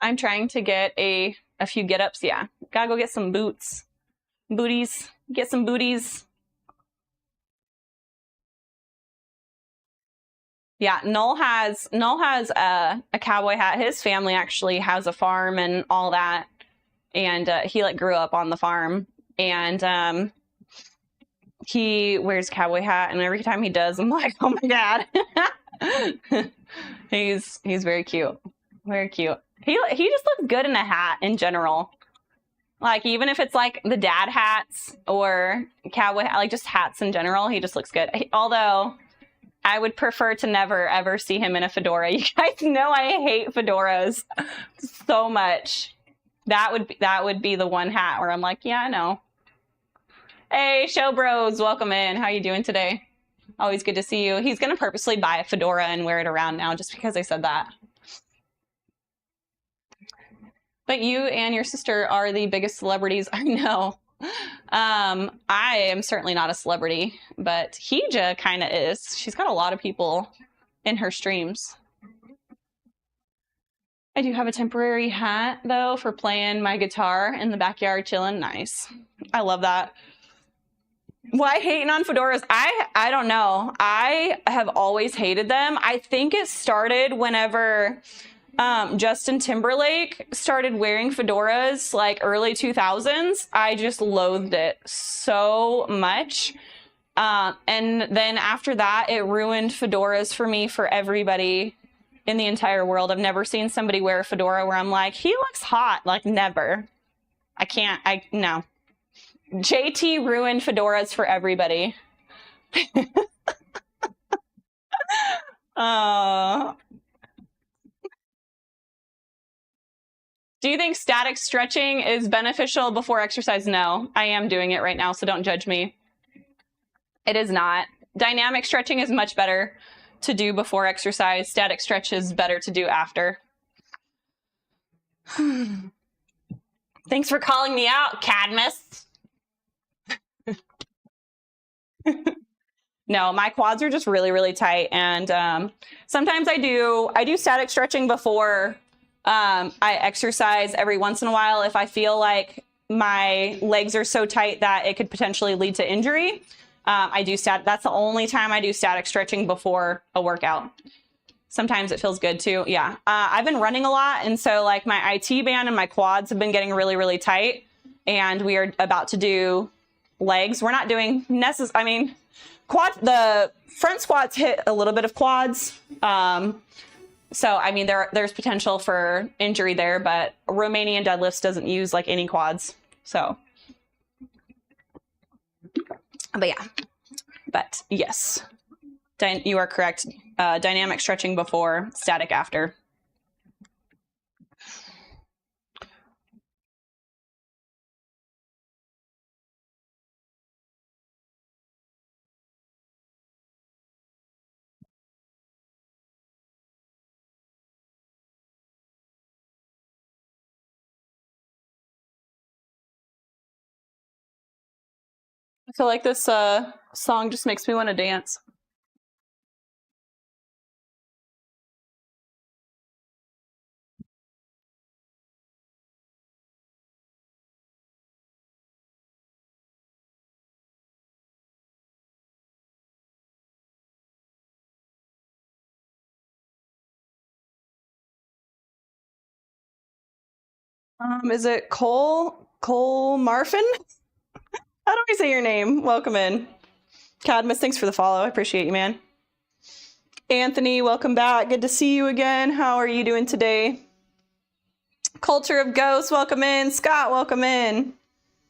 I'm trying to get a few get-ups. Yeah, gotta go get some booties. Get some booties. Yeah, Knoll has a cowboy hat. His family actually has a farm and all that, and he like grew up on the farm, and he wears a cowboy hat, and every time he does, I'm like, oh my god. He's very cute, very cute. He just looks good in a hat in general. Like, even if it's like the dad hats or cowboy hat, like just hats in general, he just looks good. Although I would prefer to never ever see him in a fedora. You guys know I hate fedoras so much. That would be the one hat where I'm like, yeah, I know. Hey, show bros, welcome in. How you doing today? Always good to see you. He's gonna purposely buy a fedora and wear it around now just because I said that. But you and your sister are the biggest celebrities I know. I am certainly not a celebrity, but Hija kind of is. She's got a lot of people in her streams. I do have a temporary hat, though, for playing my guitar in the backyard chilling. Nice. I love that. Why hating on fedoras? I don't know. I have always hated them. I think it started whenever Justin Timberlake started wearing fedoras, like early 2000s. I just loathed it so much. And then after that, it ruined fedoras for me for everybody in the entire world. I've never seen somebody wear a fedora where I'm like, he looks hot. Like, never. No. JT ruined fedoras for everybody. Do you think static stretching is beneficial before exercise? No, I am doing it right now, so don't judge me. It is not. Dynamic stretching is much better to do before exercise. Static stretch is better to do after. Thanks for calling me out, Cadmus. No, my quads are just really, really tight. And sometimes I do static stretching before I exercise every once in a while if I feel like my legs are so tight that it could potentially lead to injury. That's the only time I do static stretching before a workout. Sometimes it feels good too. Yeah. I've been running a lot. And so like my IT band and my quads have been getting really, really tight. And we are about to do legs. We're not doing the front squats hit a little bit of quads. So, I mean, there's potential for injury there, but Romanian deadlifts doesn't use like any quads. So, but yes, you are correct. Dynamic stretching before, static after. I feel like this song just makes me want to dance. Is it Cole Marfin? How do we say your name? Welcome in. Cadmus, thanks for the follow. I appreciate you, man. Anthony, welcome back. Good to see you again. How are you doing today? Culture of Ghosts, welcome in. Scott, welcome in.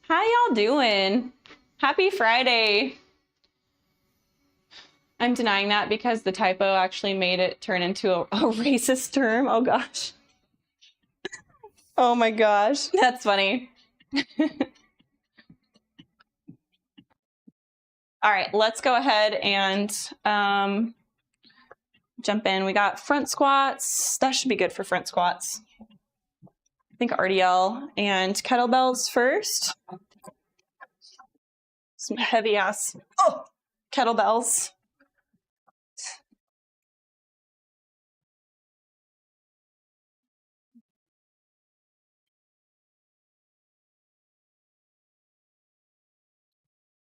How y'all doing? Happy Friday. I'm denying that because the typo actually made it turn into a racist term. Oh gosh. Oh my gosh. That's funny. All right, let's go ahead and jump in. We got front squats. That should be good for front squats. I think RDL and kettlebells first. Some heavy ass kettlebells.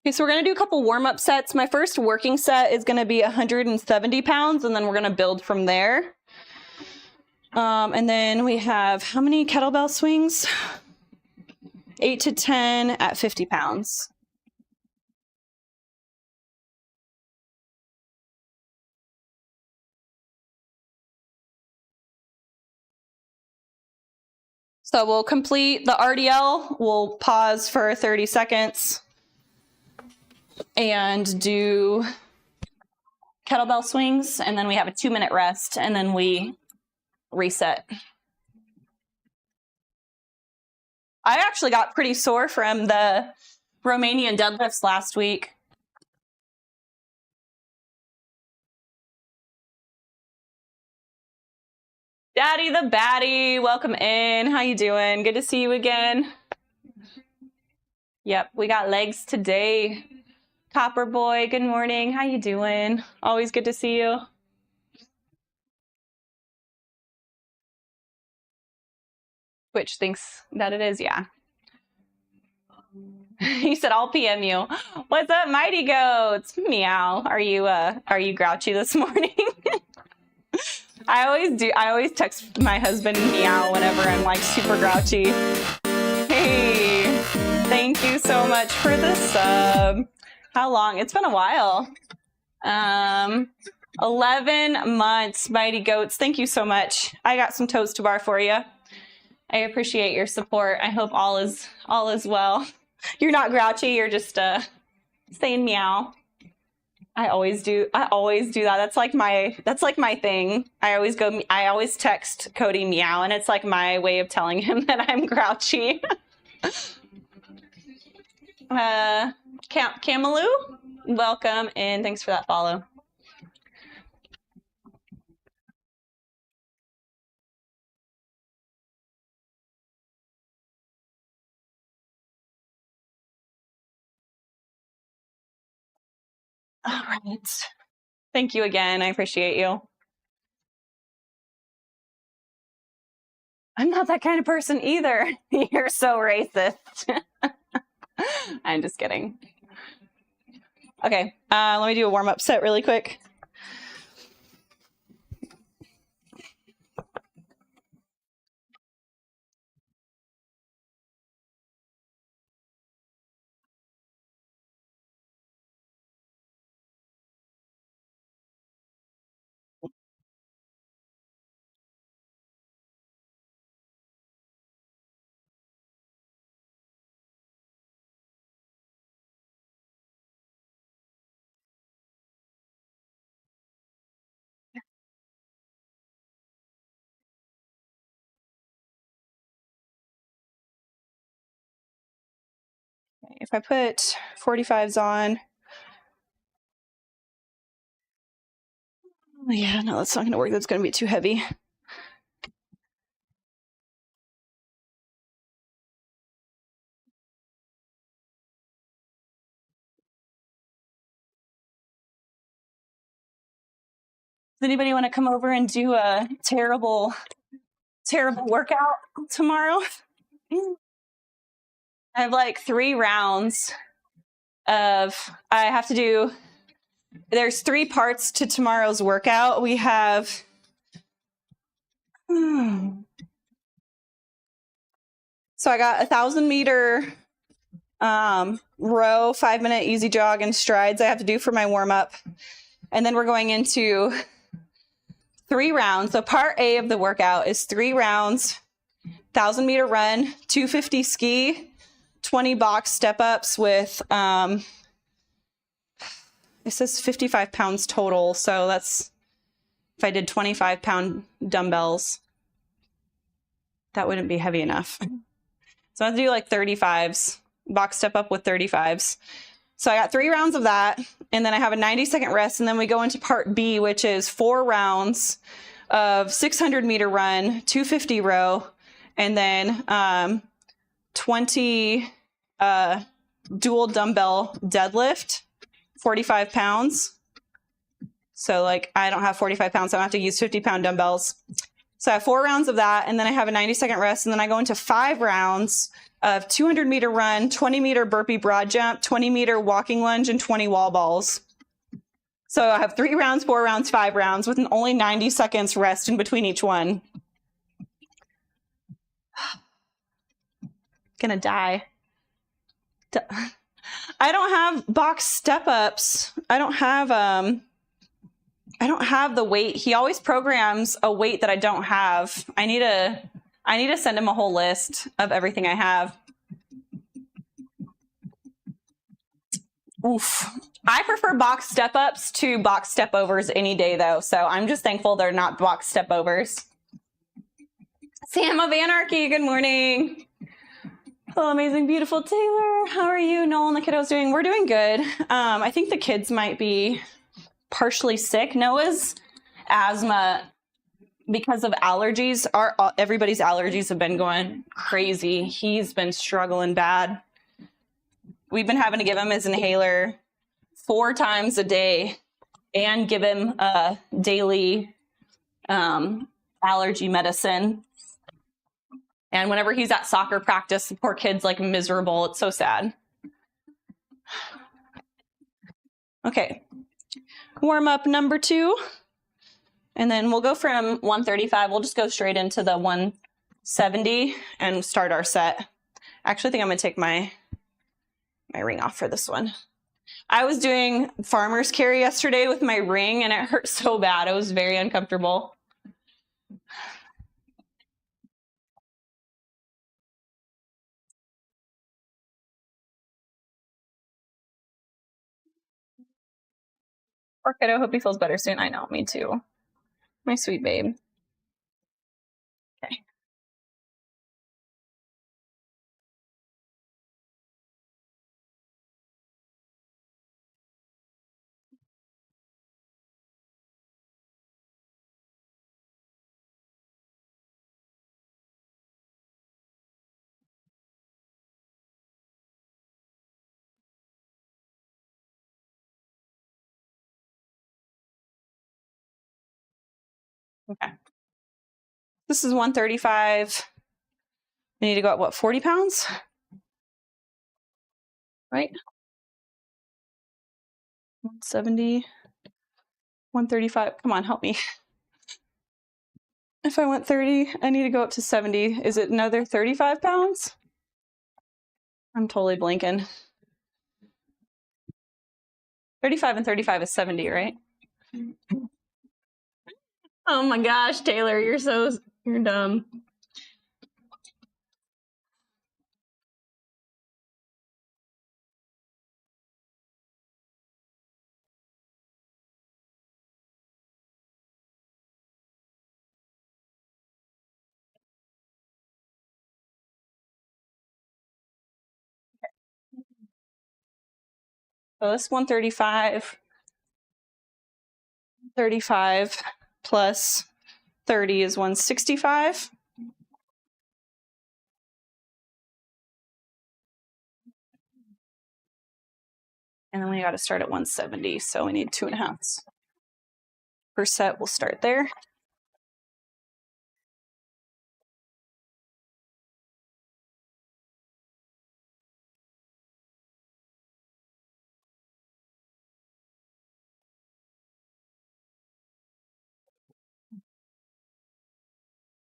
Okay, so we're gonna do a couple warm-up sets. My first working set is gonna be 170 pounds, and then we're gonna build from there. And then we have how many kettlebell swings? 8 to 10 at 50 pounds. So we'll complete the RDL, we'll pause for 30 seconds and do kettlebell swings, and then we have a 2-minute rest, and then we reset. I actually got pretty sore from the Romanian deadlifts last week. Daddy the Baddie, welcome in. How you doing? Good to see you again. Yep, we got legs today. Copper Boy, good morning. How you doing? Always good to see you. Twitch thinks that it is, yeah. He said, I'll PM you. What's up, Mighty Goats? Meow. Are you grouchy this morning? I always text my husband meow whenever I'm like super grouchy. Hey, thank you so much for the sub. How long? It's been a while. 11 months, Mighty Goats. Thank you so much. I got some toes to bar for you. I appreciate your support. I hope all is well. You're not grouchy. You're just saying meow. I always do that. That's like my thing. I always text Cody meow, and it's like my way of telling him that I'm grouchy. Camaloo, welcome, and thanks for that follow. All right. Thank you again. I appreciate you. I'm not that kind of person either. You're so racist. I'm just kidding. Okay, let me do a warm-up set really quick. If I put 45s on, yeah, no, that's not going to work. That's going to be too heavy. Does anybody want to come over and do a terrible workout tomorrow? I have like 3 rounds of, I have to do, there's 3 parts to tomorrow's workout. We have, so I got 1,000-meter row, 5-minute easy jog and strides I have to do for my warm up. And then we're going into 3 rounds. So part A of the workout is 3 rounds, 1,000-meter run, 250 ski, 20 box step-ups with, it says 55 pounds total. So that's, if I did 25-pound dumbbells, that wouldn't be heavy enough. So I have to do like 35s, box step-up with 35s. So I got 3 rounds of that, and then I have a 90-second rest, and then we go into part B, which is 4 rounds of 600-meter run, 250 row, and then 20 dual dumbbell deadlift, 45 pounds. So like I don't have 45 pounds, so I have to use 50-pound dumbbells. So I have 4 rounds of that, and then I have a 90-second rest, and then I go into 5 rounds of 200-meter run, 20-meter burpee broad jump, 20-meter walking lunge, and 20 wall balls. So I have 3 rounds, 4 rounds, 5 rounds with only 90 seconds rest in between each one. Gonna die. I don't have box step-ups. I don't have the weight. He always programs a weight that I don't have. I need to send him a whole list of everything I have. Oof. I prefer box step-ups to box step-overs any day, though. So I'm just thankful they're not box step-overs. Sam of Anarchy, good morning. Hello, amazing, beautiful Taylor. How are you? Noel and the kiddos doing? We're doing good. I think the kids might be partially sick. Noah's asthma, because of allergies, everybody's allergies have been going crazy. He's been struggling bad. We've been having to give him his inhaler 4 times a day and give him a daily allergy medicine. And whenever he's at soccer practice, the poor kid's like miserable. It's so sad. Okay. Warm up number 2. And then we'll go from 135. We'll just go straight into the 170 and start our set. I actually think I'm going to take my ring off for this one. I was doing farmer's carry yesterday with my ring, and it hurt so bad. It was very uncomfortable. Poor kiddo, hope he feels better soon. I know, me too. My sweet babe. Okay. Okay. This is 135. I need to go up, what, 40 pounds? Right? 170, 135. Come on, help me. If I went 30, I need to go up to 70. Is it another 35 pounds? I'm totally blanking. 35 and 35 is 70, right? Oh my gosh, Taylor, you're dumb. So this 135, 35 plus 30 is 165. And then we got to start at 170, so we need 2.5 per set. We'll start there.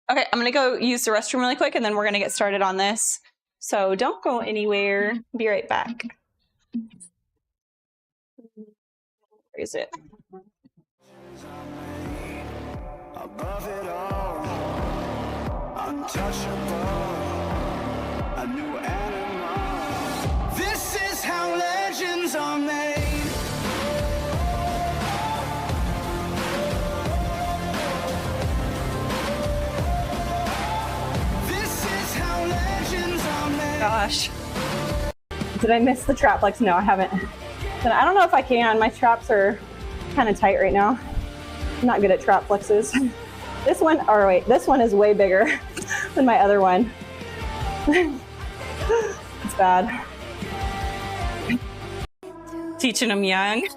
Okay, I'm going to go use the restroom really quick, and then we're going to get started on this. So don't go anywhere. Be right back. Where is it? Above it all, untouchable. a new animal. This is how legends are made. This is how legends are made. Gosh. Did I miss the trap flex? No, I haven't. But I don't know if I can. My traps are kind of tight right now. I'm not good at trap flexes. This one, or wait, this one is way bigger than my other one. It's bad. Teaching them young.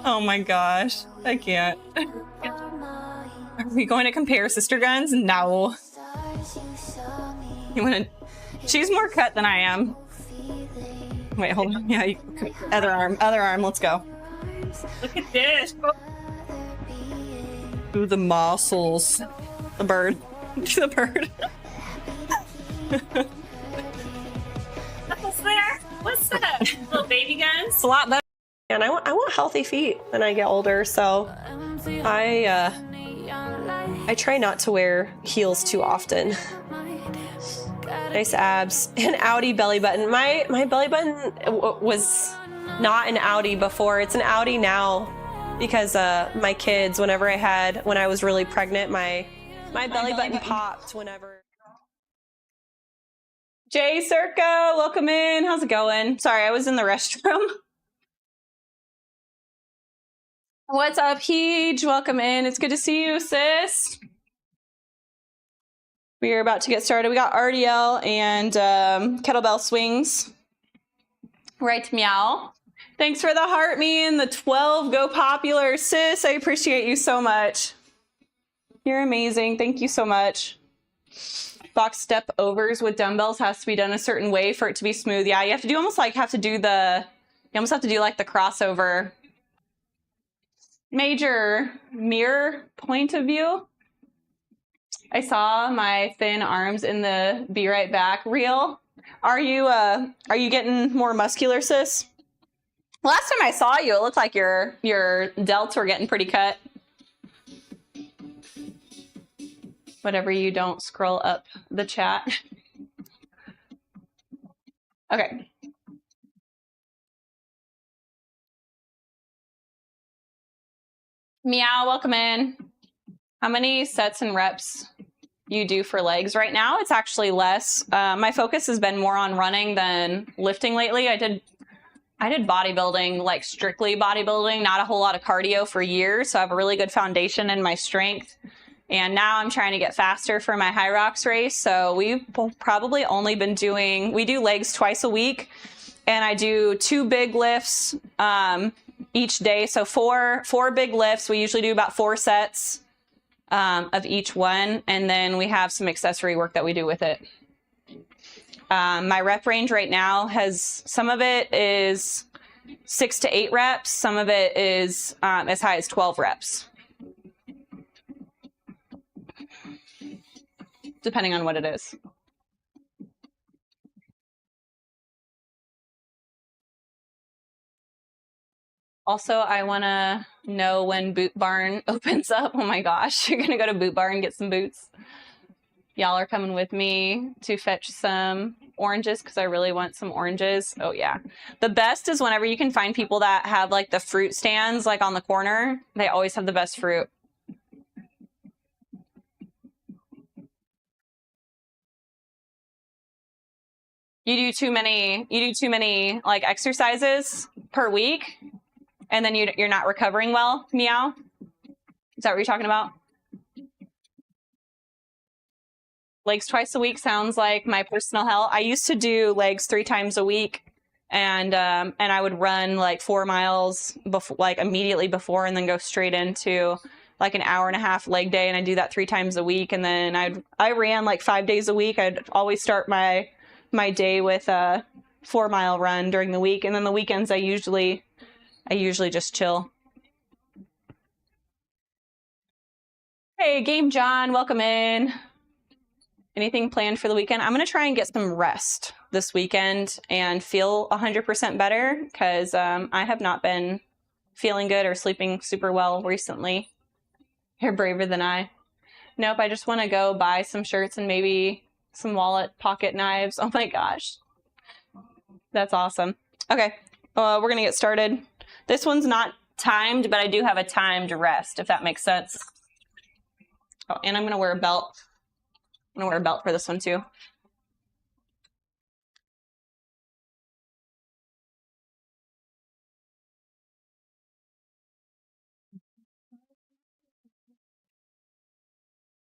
Oh my gosh, I can't. Are we going to compare sister guns? No. You want to? She's more cut than I am. Wait, hold on. Yeah, other arm. Let's go. Look at this. Ooh, the muscles. The bird. The bird. What's there? What's that? Little baby guns? It's a lot better. And I want healthy feet when I get older, so I try not to wear heels too often. Nice abs. An Audi belly button. My belly button was not an Audi before. It's an Audi now because my kids, when I was really pregnant, my belly button popped whenever. Jay Circa, welcome in. How's it going? Sorry, I was in the restroom. What's up, Heej? Welcome in. It's good to see you, sis. We are about to get started. We got RDL and kettlebell swings. Right, meow. Thanks for the heart, me and the 12 go popular, sis. I appreciate you so much. You're amazing. Thank you so much. Box step overs with dumbbells has to be done a certain way for it to be smooth. Yeah, you have to do almost like the crossover. Major mirror point of view. I saw my thin arms in the Be Right Back reel. Are you getting more muscular, sis? Last time I saw you, it looked like your delts were getting pretty cut. Whatever, you don't scroll up the chat. Okay. Meow, welcome in. How many sets and reps you do for legs right now? It's actually less. My focus has been more on running than lifting lately. I did bodybuilding, like strictly bodybuilding, not a whole lot of cardio for years. So I have a really good foundation in my strength. And now I'm trying to get faster for my HYROX race. So we've probably only been we do legs twice a week. And I do 2 big lifts each day. So four big lifts. We usually do about 4 sets of each one. And then we have some accessory work that we do with it. My rep range right now some of it is 6 to 8 reps. Some of it is as high as 12 reps. Depending on what it is. Also, I want to know when Boot Barn opens up. Oh my gosh, you're going to go to Boot Barn and get some boots. Y'all are coming with me to fetch some oranges because I really want some oranges. Oh yeah. The best is whenever you can find people that have like the fruit stands like on the corner. They always have the best fruit. You do too many like exercises per week and then you're not recovering well, meow? Is that what you're talking about? Legs twice a week sounds like my personal hell. I used to do legs 3 times a week and I would run like 4 miles like immediately before and then go straight into like an hour-and-a-half leg day, and I do that 3 times a week. And then I ran like 5 days a week. I'd always start my day with a 4-mile run during the week, and then the weekends I usually just chill. Hey, Game John, welcome in. Anything planned for the weekend? I'm gonna try and get some rest this weekend and feel 100% better because I have not been feeling good or sleeping super well recently. You're braver than I. Nope, I just want to go buy some shirts and maybe some wallet pocket knives. Oh my gosh. That's awesome. Okay, we're going to get started. This one's not timed, but I do have a timed rest, if that makes sense. Oh, and I'm going to wear a belt. I'm going to wear a belt for this one too.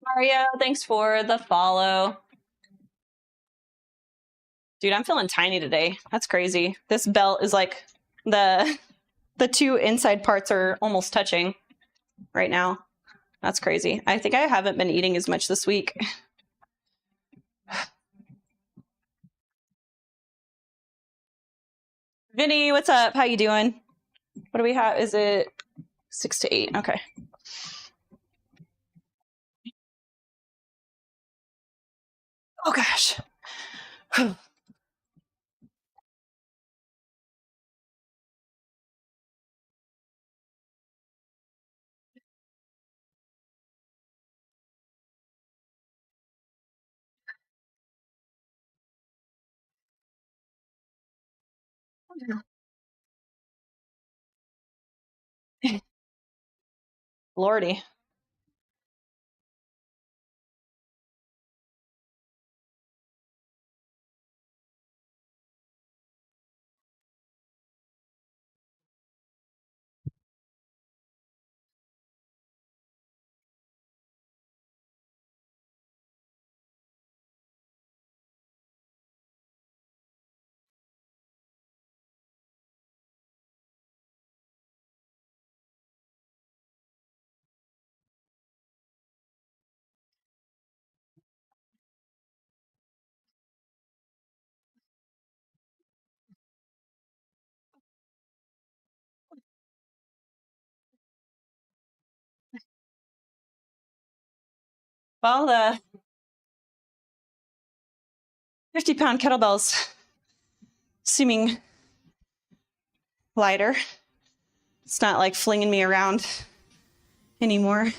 Mario, thanks for the follow. Dude, I'm feeling tiny today. That's crazy. This belt is like the two inside parts are almost touching right now. That's crazy. I think I haven't been eating as much this week. Vinny, what's up? How you doing? What do we have? Is it 6 to 8? Okay. Oh gosh. Lordy. Well, the 50-pound kettlebells seeming lighter. It's not like flinging me around anymore.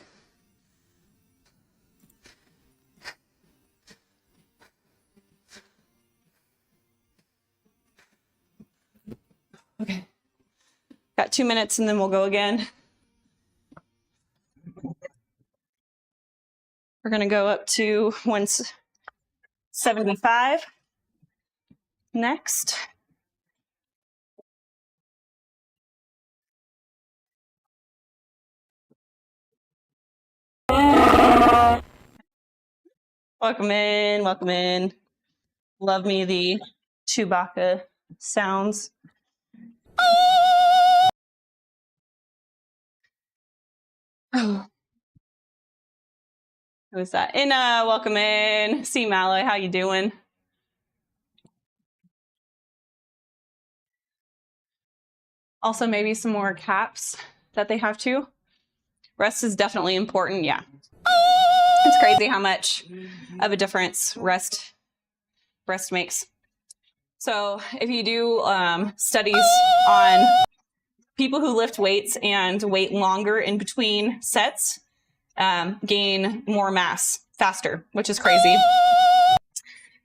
Okay. Got 2 minutes and then we'll go again. We're going to go up to 175 next. Welcome in, welcome in. Love me the Chewbacca sounds. Oh. Who is that? Inna, welcome in. See Malloy, how you doing? Also, maybe some more caps that they have too. Rest is definitely important, yeah. It's crazy how much of a difference rest makes. So if you do studies on people who lift weights and wait longer in between sets, gain more mass faster, which is crazy.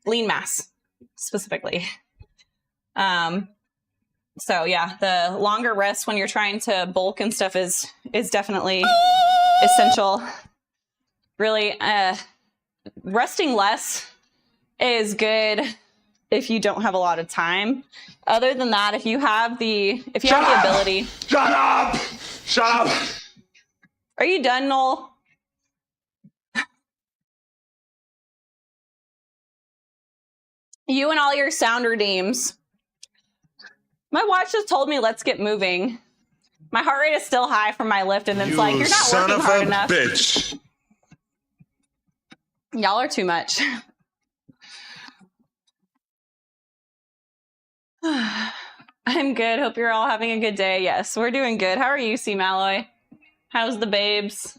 Lean mass, specifically. So yeah, the longer rest when you're trying to bulk and stuff is definitely essential. Really, resting less is good if you don't have a lot of time. Other than that, if you have the ability. Shut up! Shut up! Are you done, Noel? You and all your sound redeems. My watch just told me let's get moving. My heart rate is still high from my lift, and it's like, you're not working hard enough. Bitch. Y'all are too much. I'm good. Hope you're all having a good day. Yes, we're doing good. How are you, C. Malloy? How's the babes?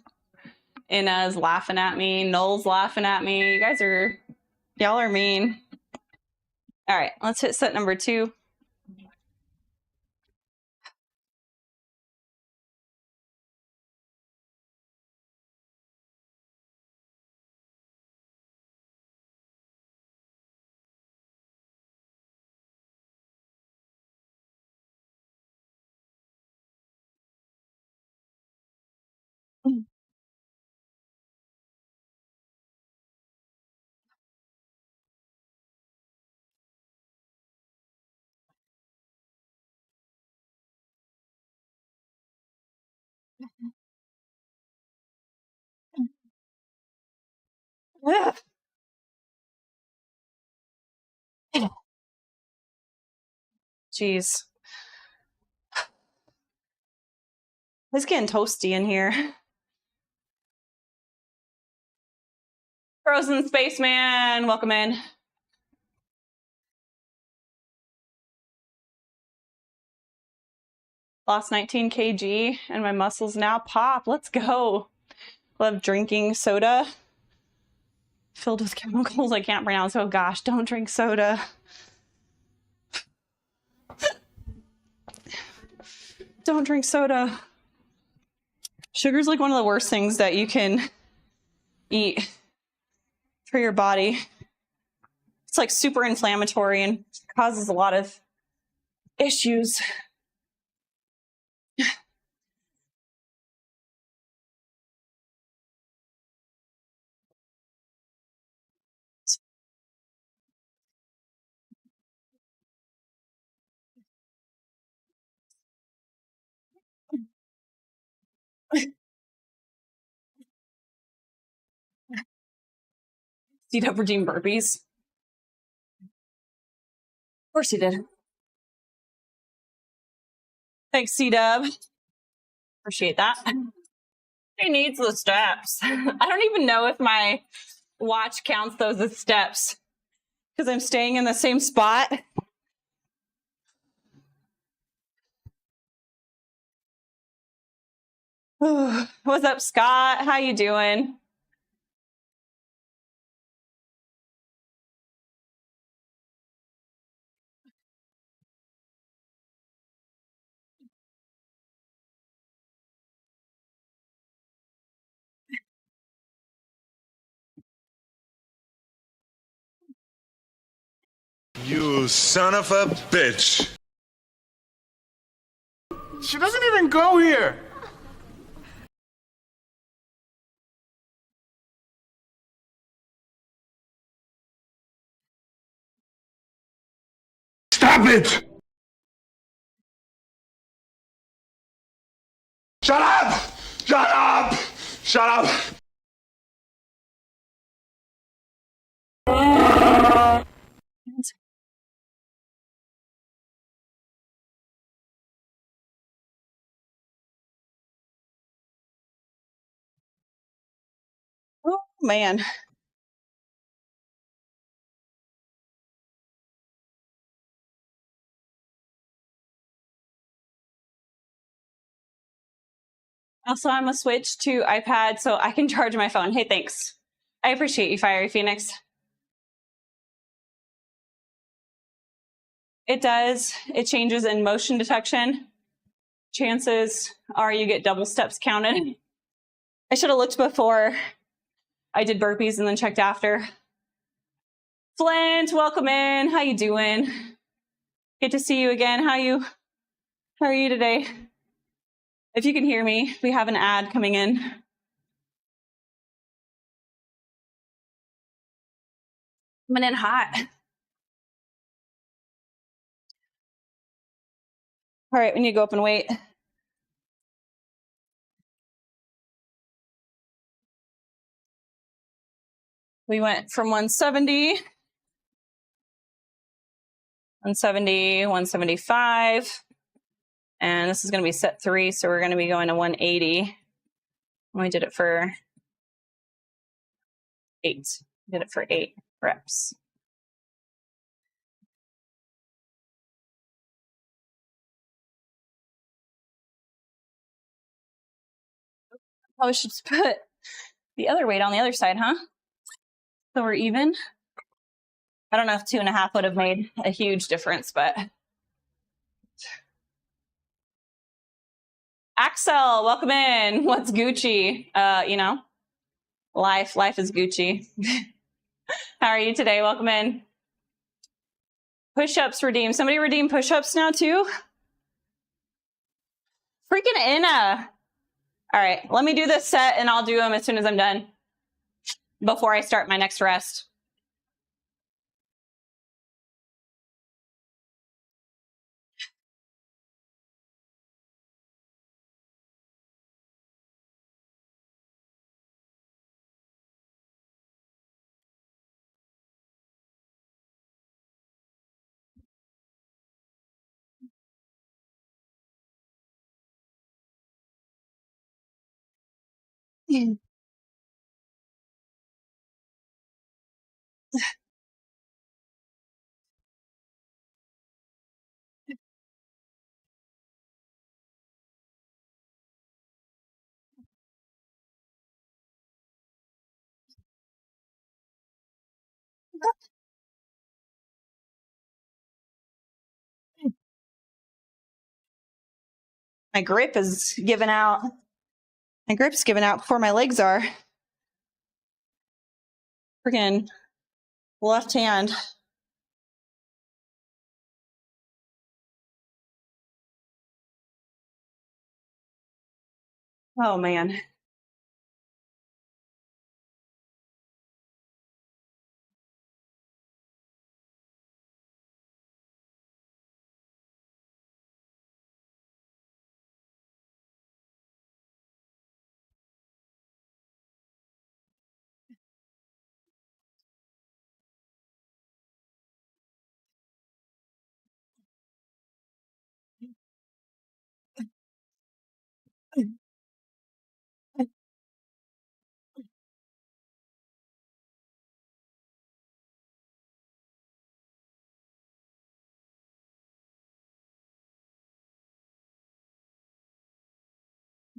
Inna's laughing at me. Noel's laughing at me. You guys are, y'all are mean. All right, let's hit set number 2. Ugh. Jeez. It's getting toasty in here. Frozen Spaceman, welcome in. Lost 19 kg and my muscles now pop. Let's go. Love drinking soda filled with chemicals I can't pronounce. Oh gosh, don't drink soda. Don't drink soda. Sugar's like one of the worst things that you can eat for your body. It's like super inflammatory and causes a lot of issues. C-Dub redeemed burpees. Of course he did. Thanks, C-Dub. Appreciate that. He needs the steps. I don't even know if my watch counts those as steps because I'm staying in the same spot. What's up, Scott? How you doing? You son of a bitch. She doesn't even go here. Stop it! Shut up! Shut up! Shut up! Oh, man. Also, I'm gonna switch to iPad so I can charge my phone. Hey, thanks. I appreciate you, Fiery Phoenix. It does. It changes in motion detection. Chances are you get double steps counted. I should have looked before I did burpees and then checked after. Flint, welcome in. How you doing? Good to see you again. How are you today? If you can hear me, we have an ad coming in. Coming in hot. All right, we need to go up and wait. We went from 170, 170, 175. And this is going to be set 3, so we're going to be going to 180. We did it for 8. We did it for 8 reps. Probably should just put the other weight on the other side, huh? So we're even. I don't know if 2.5 would have made a huge difference, but. Axel, welcome in. What's Gucci? You know, life is Gucci. How are you today? Welcome in. Push-ups redeemed. Somebody redeem push-ups now too? Freaking Inna. All right, let me do this set and I'll do them as soon as I'm done before I start my next rest. My grip is giving out. My grip's giving out before my legs are. Freaking left hand. Oh man.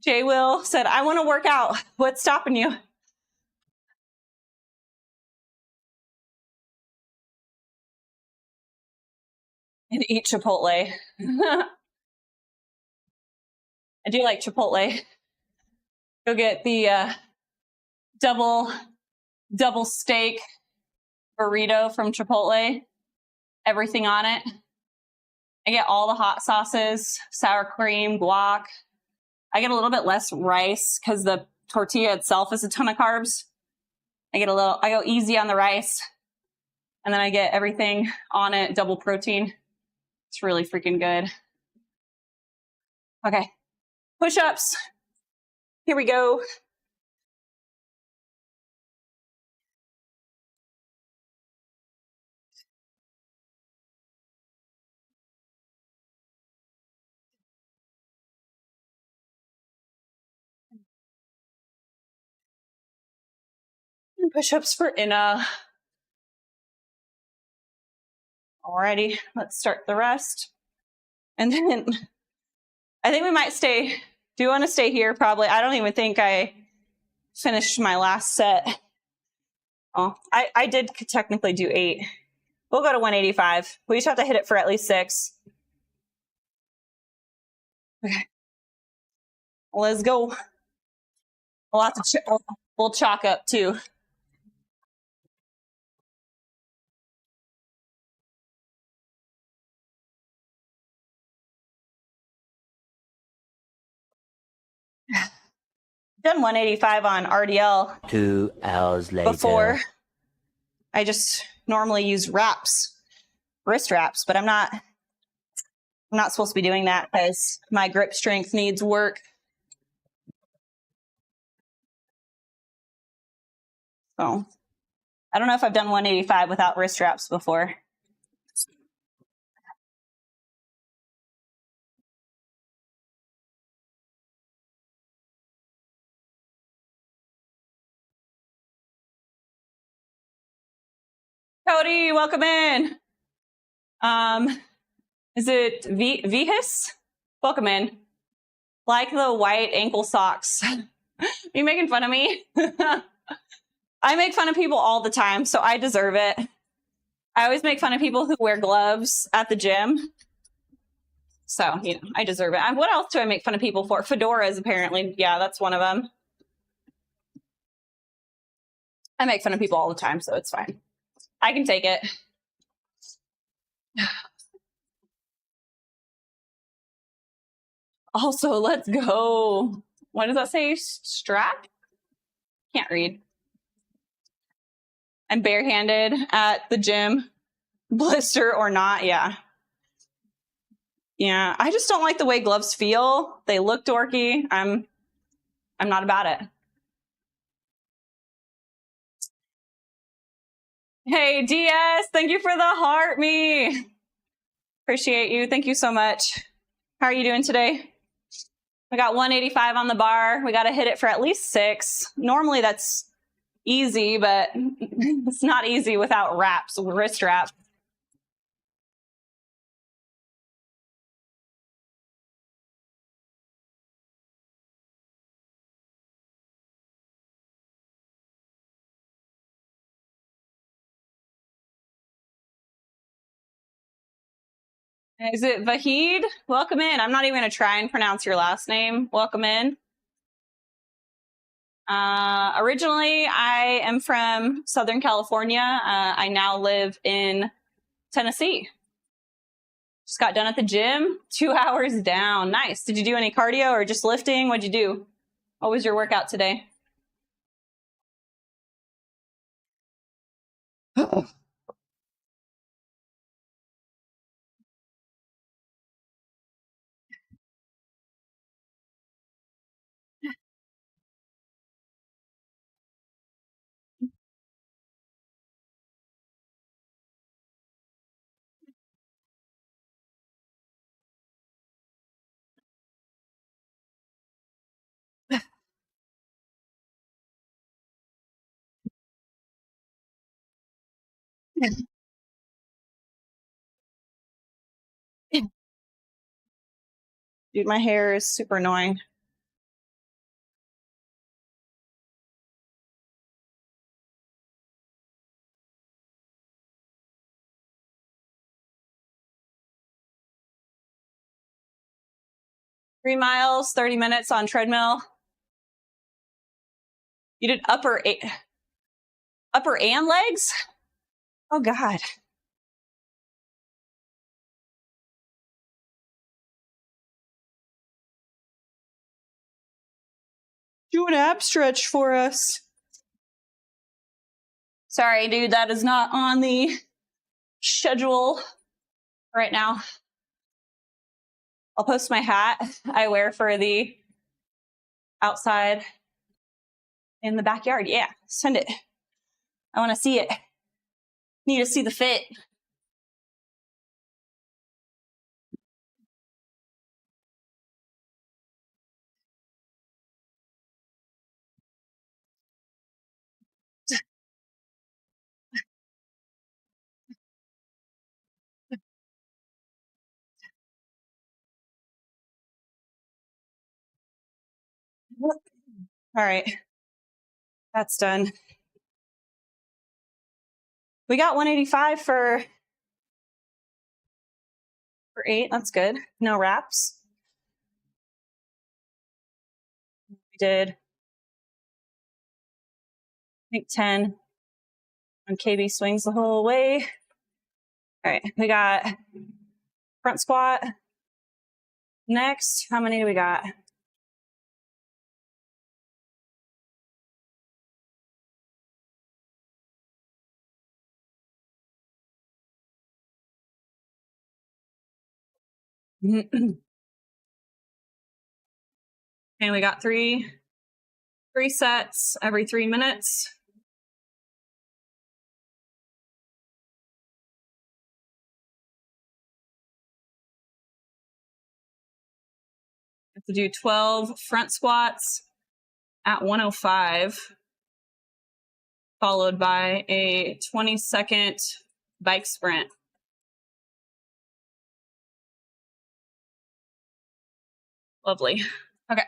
Jay Will said, I want to work out. What's stopping you? And eat Chipotle. I do like Chipotle. Go get the double steak burrito from Chipotle. Everything on it. I get all the hot sauces, sour cream, guac. I get a little bit less rice because the tortilla itself is a ton of carbs. I go easy on the rice. And then I get everything on it, double protein. It's really freaking good. Okay. Push-ups. Here we go. Push-ups for Inna. Alrighty, let's start the rest. And then I think we might stay. Do you want to stay here? Probably. I don't even think I finished my last set. Oh, I did technically do 8. We'll go to 185. We just have to hit it for at least 6. Okay. Let's go. Lots of we'll chalk up too. Done 185 on RDL 2 hours later. before. I just normally use wraps, wrist wraps, but I'm not supposed to be doing that because my grip strength needs work. So I don't know if I've done 185 without wrist wraps before. Cody, welcome in. Is it Vihis? Welcome in. Like the white ankle socks. Are you making fun of me? I make fun of people all the time, so I deserve it. I always make fun of people who wear gloves at the gym. So, I deserve it. What else do I make fun of people for? Fedoras, apparently. Yeah, that's one of them. I make fun of people all the time, so it's fine. I can take it. Also, let's go. What does that say? Strap? Can't read. I'm barehanded at the gym. Blister or not, yeah. Yeah, I just don't like the way gloves feel. They look dorky. I'm not about it. Hey, DS, thank you for the heart me. Appreciate you. Thank you so much. How are you doing today? We got 185 on the bar. We got to hit it for at least 6. Normally that's easy, but it's not easy without wraps, wrist wrap. Is it Vahid? Welcome in. I'm not even going to try and pronounce your last name. Welcome in. Originally, I am from Southern California. I now live in Tennessee. Just got done at the gym, 2 hours down. Nice. Did you do any cardio or just lifting? What'd you do? What was your workout today? Dude, my hair is super annoying. Three miles, 30 minutes on treadmill. You did upper and legs? Oh, God. Do an ab stretch for us. Sorry, dude, that is not on the schedule right now. I'll post my hat I wear for the outside in the backyard. Yeah, send it. I want to see it. Need to see the fit. All right, that's done. We got 185 for 8. That's good. No wraps. We did, I think, 10 on KB swings the whole way. All right, we got front squat. Next, how many do we got? And we got three sets every 3 minutes. Have to do 12 front squats at 105, followed by a 20-second bike sprint. Lovely. Okay.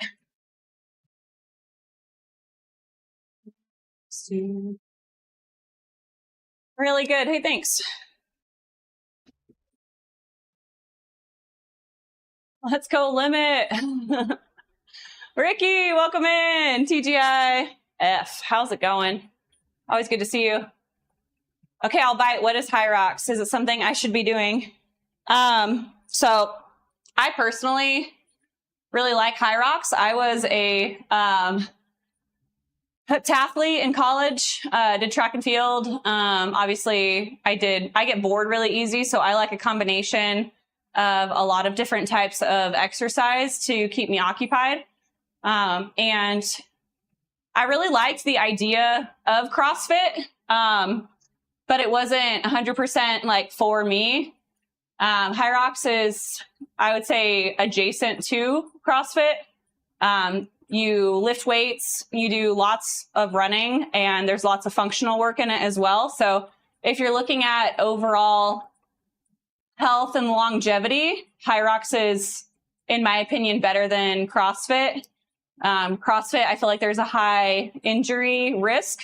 Really good. Hey, thanks. Let's go limit. Ricky, welcome in. TGIF. How's it going? Always good to see you. Okay, I'll bite. What is HYROX? Is it something I should be doing? So I personally really like HYROX. I was a heptathlete in college, did track and field. Obviously I get bored really easy. So I like a combination of a lot of different types of exercise to keep me occupied. And I really liked the idea of CrossFit, but it wasn't 100% like for me. HYROX is, I would say, adjacent to CrossFit. You lift weights, you do lots of running, and there's lots of functional work in it as well. So if you're looking at overall health and longevity, HYROX is, in my opinion, better than CrossFit. CrossFit, I feel like there's a high injury risk,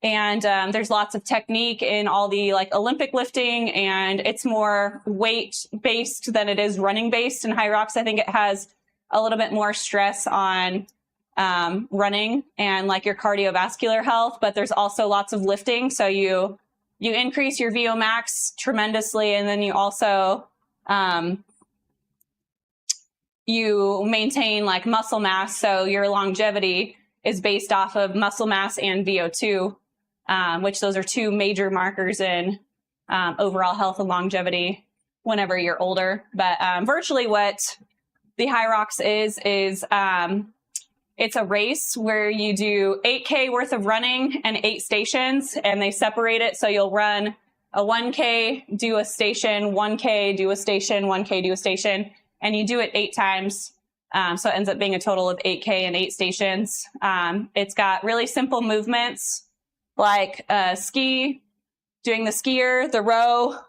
and there's lots of technique in all the like Olympic lifting, and it's more weight based than it is running based. And HYROX, I think it has a little bit more stress on running and like your cardiovascular health, but there's also lots of lifting. So you increase your VO max tremendously, and then you also you maintain like muscle mass. So your longevity is based off of muscle mass and VO2, which those are two major markers in overall health and longevity whenever you're older. But virtually what the HYROX is it's a race where you do 8K worth of running and 8 stations, and they separate it. So you'll run a 1K, do a station, 1K, do a station, 1K, do a station, and you do it 8 times. So it ends up being a total of 8K and 8 stations. It's got really simple movements like ski, doing the skier, the row.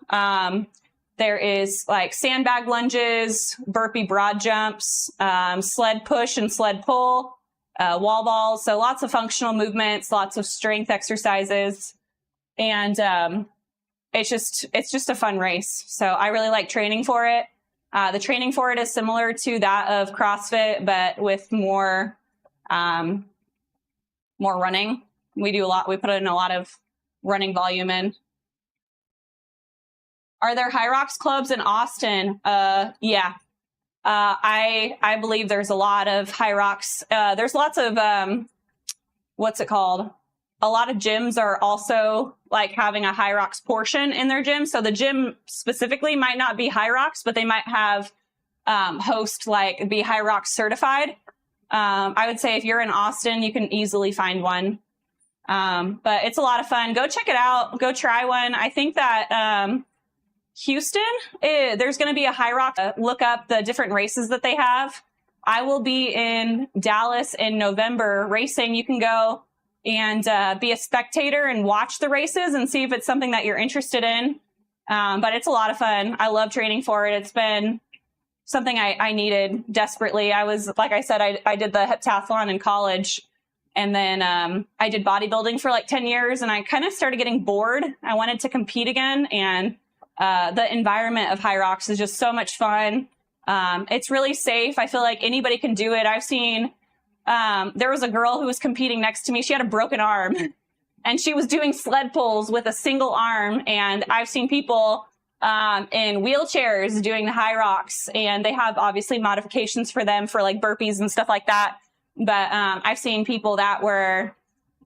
There is like sandbag lunges, burpee broad jumps, sled push and sled pull, wall balls. So lots of functional movements, lots of strength exercises. And it's just a fun race. So I really like training for it. The training for it is similar to that of CrossFit, but with more running. We put in a lot of running volume in. Are there HYROX clubs in Austin? Yeah. I believe there's a lot of HYROX. There's lots of, what's it called? A lot of gyms are also like having a HYROX portion in their gym. So the gym specifically might not be HYROX, but they might have host like be HYROX certified. I would say if you're in Austin, you can easily find one. But it's a lot of fun. Go check it out. Go try one. I think that Houston, there's going to be a HYROX. Look up the different races that they have. I will be in Dallas in November racing. You can go and be a spectator and watch the races and see if it's something that you're interested in. But it's a lot of fun. I love training for it. It's been something I needed desperately. Like I said, I did the heptathlon in college, and then I did bodybuilding for like 10 years, and I kind of started getting bored. I wanted to compete again, and the environment of HYROX is just so much fun. It's really safe. I feel like anybody can do it. I've seen, there was a girl who was competing next to me. She had a broken arm and she was doing sled pulls with a single arm. And I've seen people in wheelchairs doing the HYROX, and they have obviously modifications for them for like burpees and stuff like that. But I've seen people that were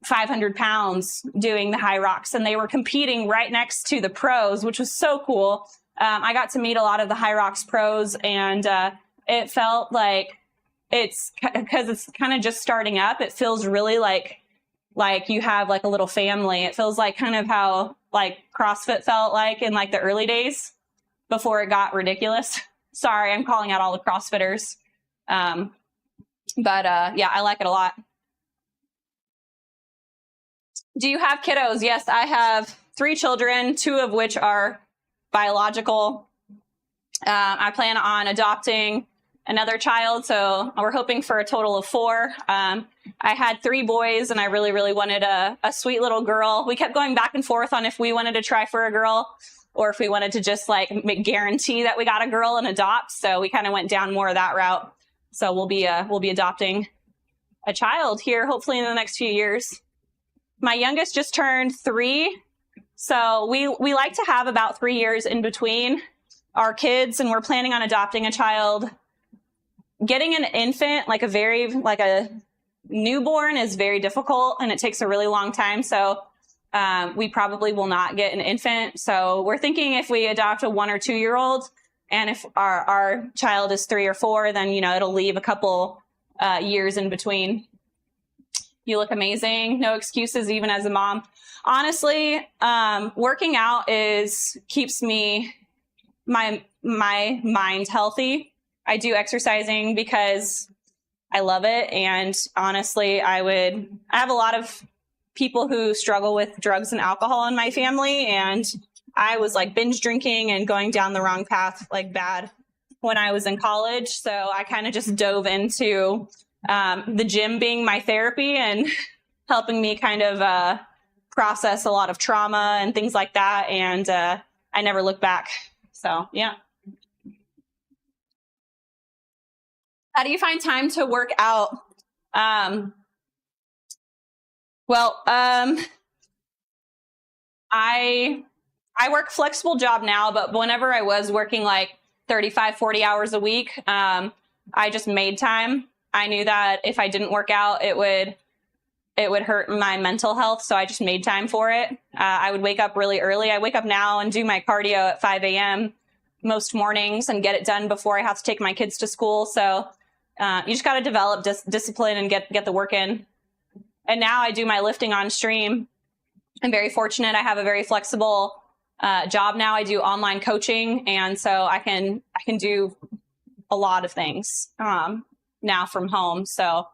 500 pounds doing the HYROX, and they were competing right next to the pros, which was so cool. I got to meet a lot of the HYROX pros, and it felt like because it's kind of just starting up, it feels really like you have like a little family. It feels like kind of how like CrossFit felt like in like the early days before it got ridiculous. Sorry, I'm calling out all the CrossFitters. But yeah, I like it a lot. Do you have kiddos? Yes, I have 3 children, 2 of which are biological. I plan on adopting another child, so we're hoping for a total of 4. I had 3 boys, and I really, really wanted a sweet little girl. We kept going back and forth on if we wanted to try for a girl or if we wanted to just like guarantee that we got a girl and adopt. So we kind of went down more of that route. So we'll be adopting a child here, hopefully in the next few years. My youngest just turned 3. So we like to have about 3 years in between our kids, and we're planning on adopting a child. Getting an infant, like a newborn, is very difficult, and it takes a really long time. So we probably will not get an infant. So we're thinking if we adopt a 1 or 2 year old, and if our child is 3 or 4, then, you know, it'll leave a couple years in between. You look amazing. No excuses, even as a mom. Honestly, working out keeps my mind healthy. I do exercising because I love it. And honestly, I have a lot of people who struggle with drugs and alcohol in my family. And I was like binge drinking and going down the wrong path, like bad, when I was in college. So I kind of just dove into the gym being my therapy and helping me kind of process a lot of trauma and things like that. And I never looked back. So, yeah. How do you find time to work out? I work flexible job now, but whenever I was working like 35, 40 hours a week, I just made time. I knew that if I didn't work out, it would hurt my mental health. So I just made time for it. I would wake up really early. I wake up now and do my cardio at 5 a.m. most mornings and get it done before I have to take my kids to school. So you just got to develop discipline and get the work in. And now I do my lifting on stream. I'm very fortunate. I have a very flexible job now. I do online coaching. And so I can do a lot of things now from home. So,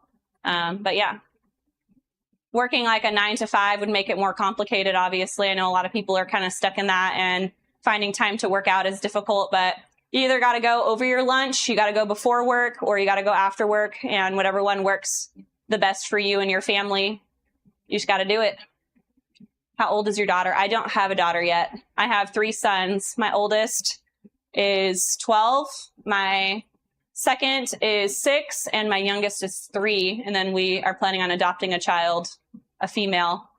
but yeah. Working like a 9 to 5 would make it more complicated, obviously. I know a lot of people are kind of stuck in that, and finding time to work out is difficult, but you either got to go over your lunch, you got to go before work, or you got to go after work, and whatever one works the best for you and your family, you just got to do it. How old is your daughter? I don't have a daughter yet. I have 3 sons. My oldest is 12. My second is 6, and my youngest is 3. And then we are planning on adopting a child, a female,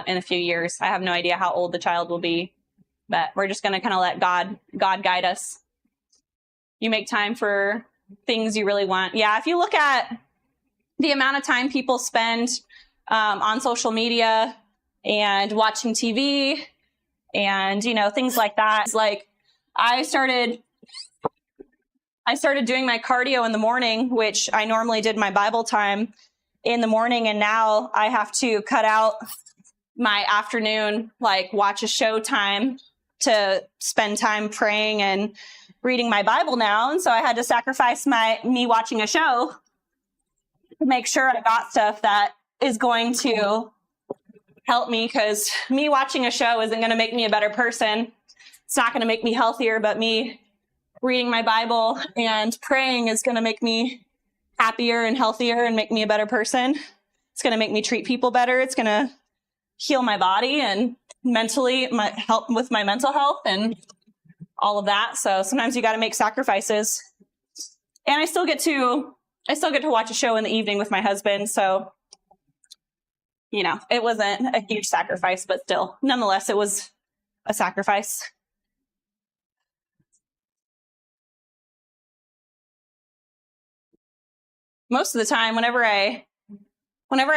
in a few years. I have no idea how old the child will be, but we're just going to kind of let God guide us. You make time for things you really want. Yeah, if you look at the amount of time people spend on social media and watching TV and, things like that, it's like I started doing my cardio in the morning, which I normally did my Bible time in the morning. And now I have to cut out my afternoon, like watch a show time to spend time praying and reading my Bible now. And so I had to sacrifice me watching a show to make sure I got stuff that is going to help me, because me watching a show isn't going to make me a better person. It's not going to make me healthier, but me reading my Bible and praying is going to make me happier and healthier and make me a better person. It's going to make me treat people better. It's going to heal my body and mentally help with my mental health and all of that. So sometimes you got to make sacrifices. And I still get to watch a show in the evening with my husband. So, it wasn't a huge sacrifice, but still, nonetheless, it was a sacrifice. Most of the time, whenever I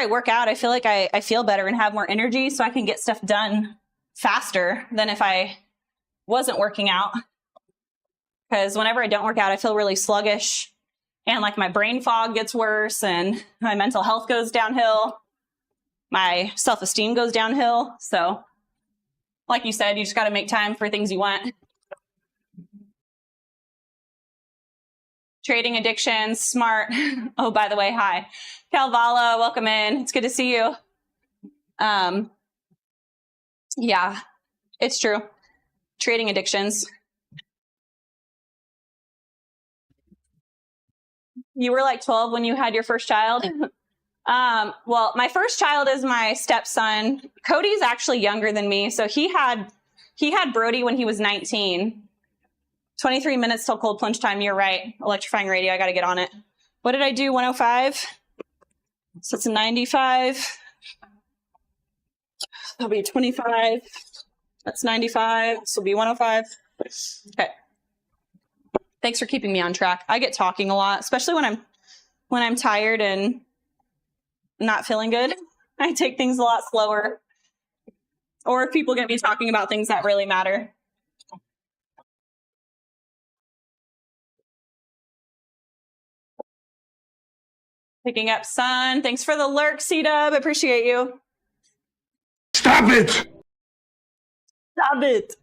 work out, I feel like I feel better and have more energy, so I can get stuff done faster than if I wasn't working out. Because whenever I don't work out, I feel really sluggish, and like my brain fog gets worse, and my mental health goes downhill. My self-esteem goes downhill. So, like you said, you just got to make time for things you want. Trading addictions, smart. Oh, by the way, hi. Calvala, welcome in. It's good to see you. Yeah, it's true. Trading addictions. You were like 12 when you had your first child? Well, my first child is my stepson. Cody's actually younger than me. So he had Brody when he was 19. 23 minutes till cold plunge time. You're right. Electrifying radio. I got to get on it. What did I do? 105. So it's a 95. That'll be 25. That's 95. This will be 105. Okay. Thanks for keeping me on track. I get talking a lot, especially when I'm tired and not feeling good. I take things a lot slower. Or if people get me talking about things that really matter. Picking up sun. Thanks for the lurk, C-Dub. Appreciate you. Stop it! Stop it.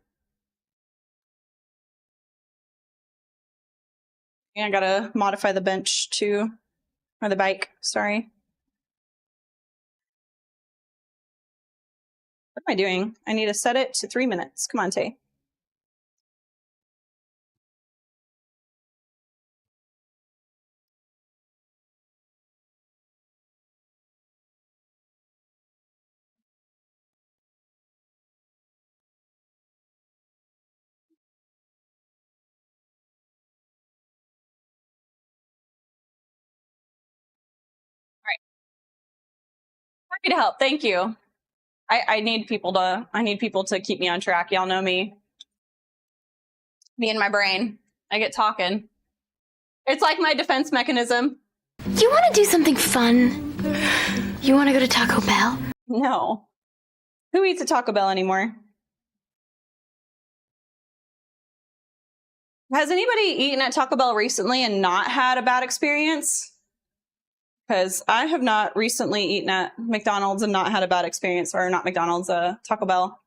I gotta modify the bench too. Or the bike, sorry. What am I doing? I need to set it to 3 minutes. Come on, Tay. Happy to help. Thank you. I need people to keep me on track. Y'all know me. Me and my brain. I get talking. It's like my defense mechanism. You want to do something fun? You want to go to Taco Bell? No. Who eats at Taco Bell anymore? Has anybody eaten at Taco Bell recently and not had a bad experience? Because I have not recently eaten at McDonald's and not had a bad experience, or not McDonald's, Taco Bell.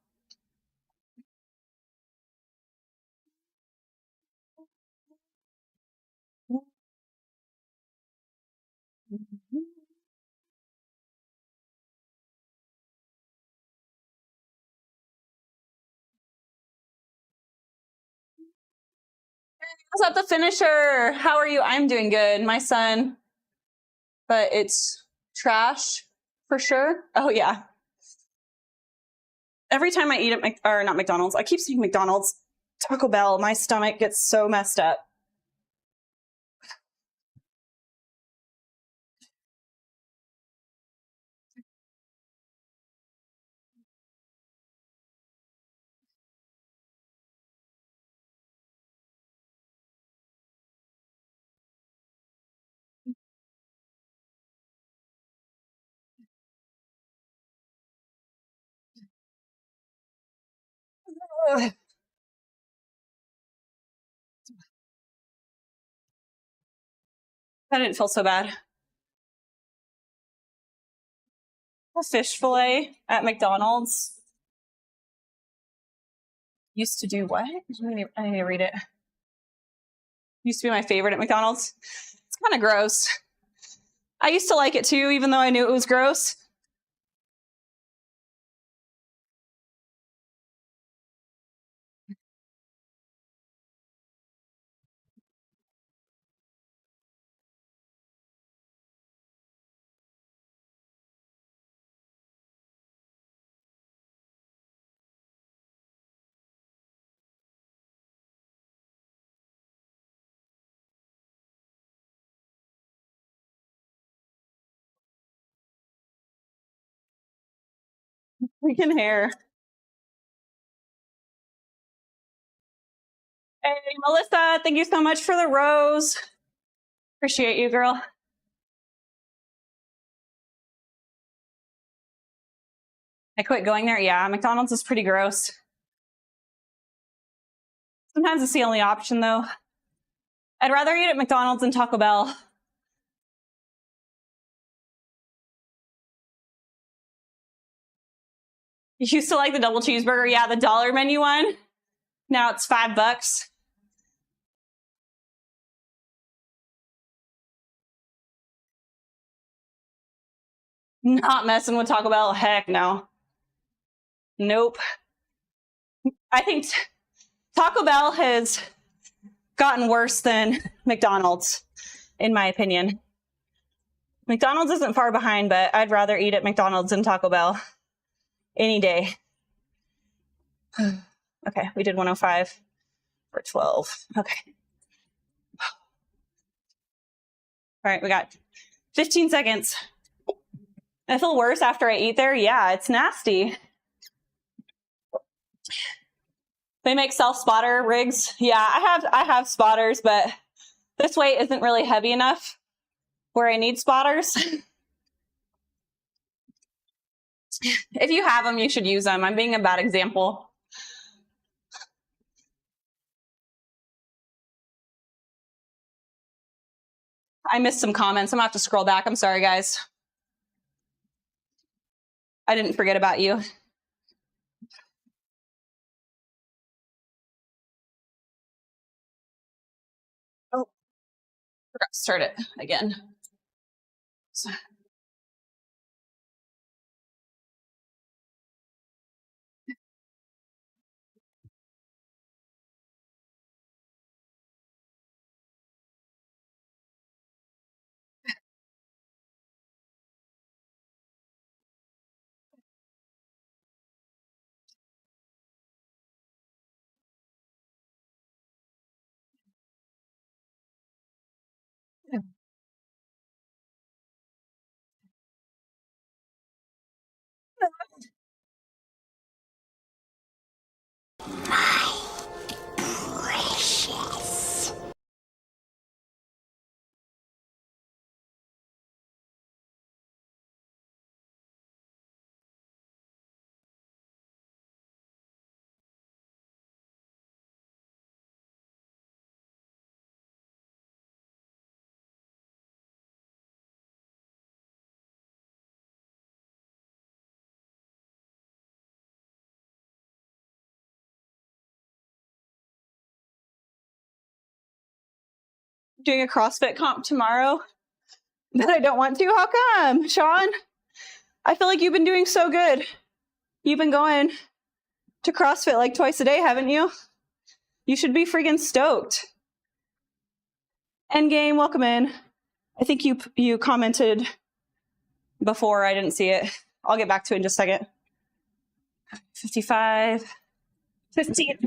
What's up, the finisher? How are you? I'm doing good. My son, but it's trash for sure. Oh yeah. Every time I eat at not McDonald's, I keep saying McDonald's, Taco Bell, my stomach gets so messed up. Ugh. That didn't feel so bad. A fish fillet at McDonald's used to do what? I need to read it. Used to be my favorite at McDonald's. It's kind of gross. I used to like it too, even though I knew it was gross. Freaking hair. Hey, Melissa, thank you so much for the rose. Appreciate you, girl. I quit going there. Yeah, McDonald's is pretty gross. Sometimes it's the only option, though. I'd rather eat at McDonald's than Taco Bell. You used to like the double cheeseburger? Yeah, the dollar menu one. Now it's $5. Not messing with Taco Bell. Heck no. Nope. I think Taco Bell has gotten worse than McDonald's, in my opinion. McDonald's isn't far behind, but I'd rather eat at McDonald's than Taco Bell any day. Okay, we did 105 for 12. Okay. All right, we got 15 seconds. I feel worse after I eat there. Yeah, it's nasty. They make self-spotter rigs. Yeah, I have spotters, but this weight isn't really heavy enough where I need spotters. If you have them, you should use them. I'm being a bad example. I missed some comments. I'm gonna have to scroll back. I'm sorry, guys. I didn't forget about you. Oh, forgot to start it again. Doing a CrossFit comp tomorrow, but I don't want to. How come, Sean? I feel like you've been doing so good. You've been going to CrossFit like twice a day, haven't you? You should be freaking stoked. Endgame, welcome in. I think you commented before. I didn't see it. I'll get back to it in just a second. 55, 50.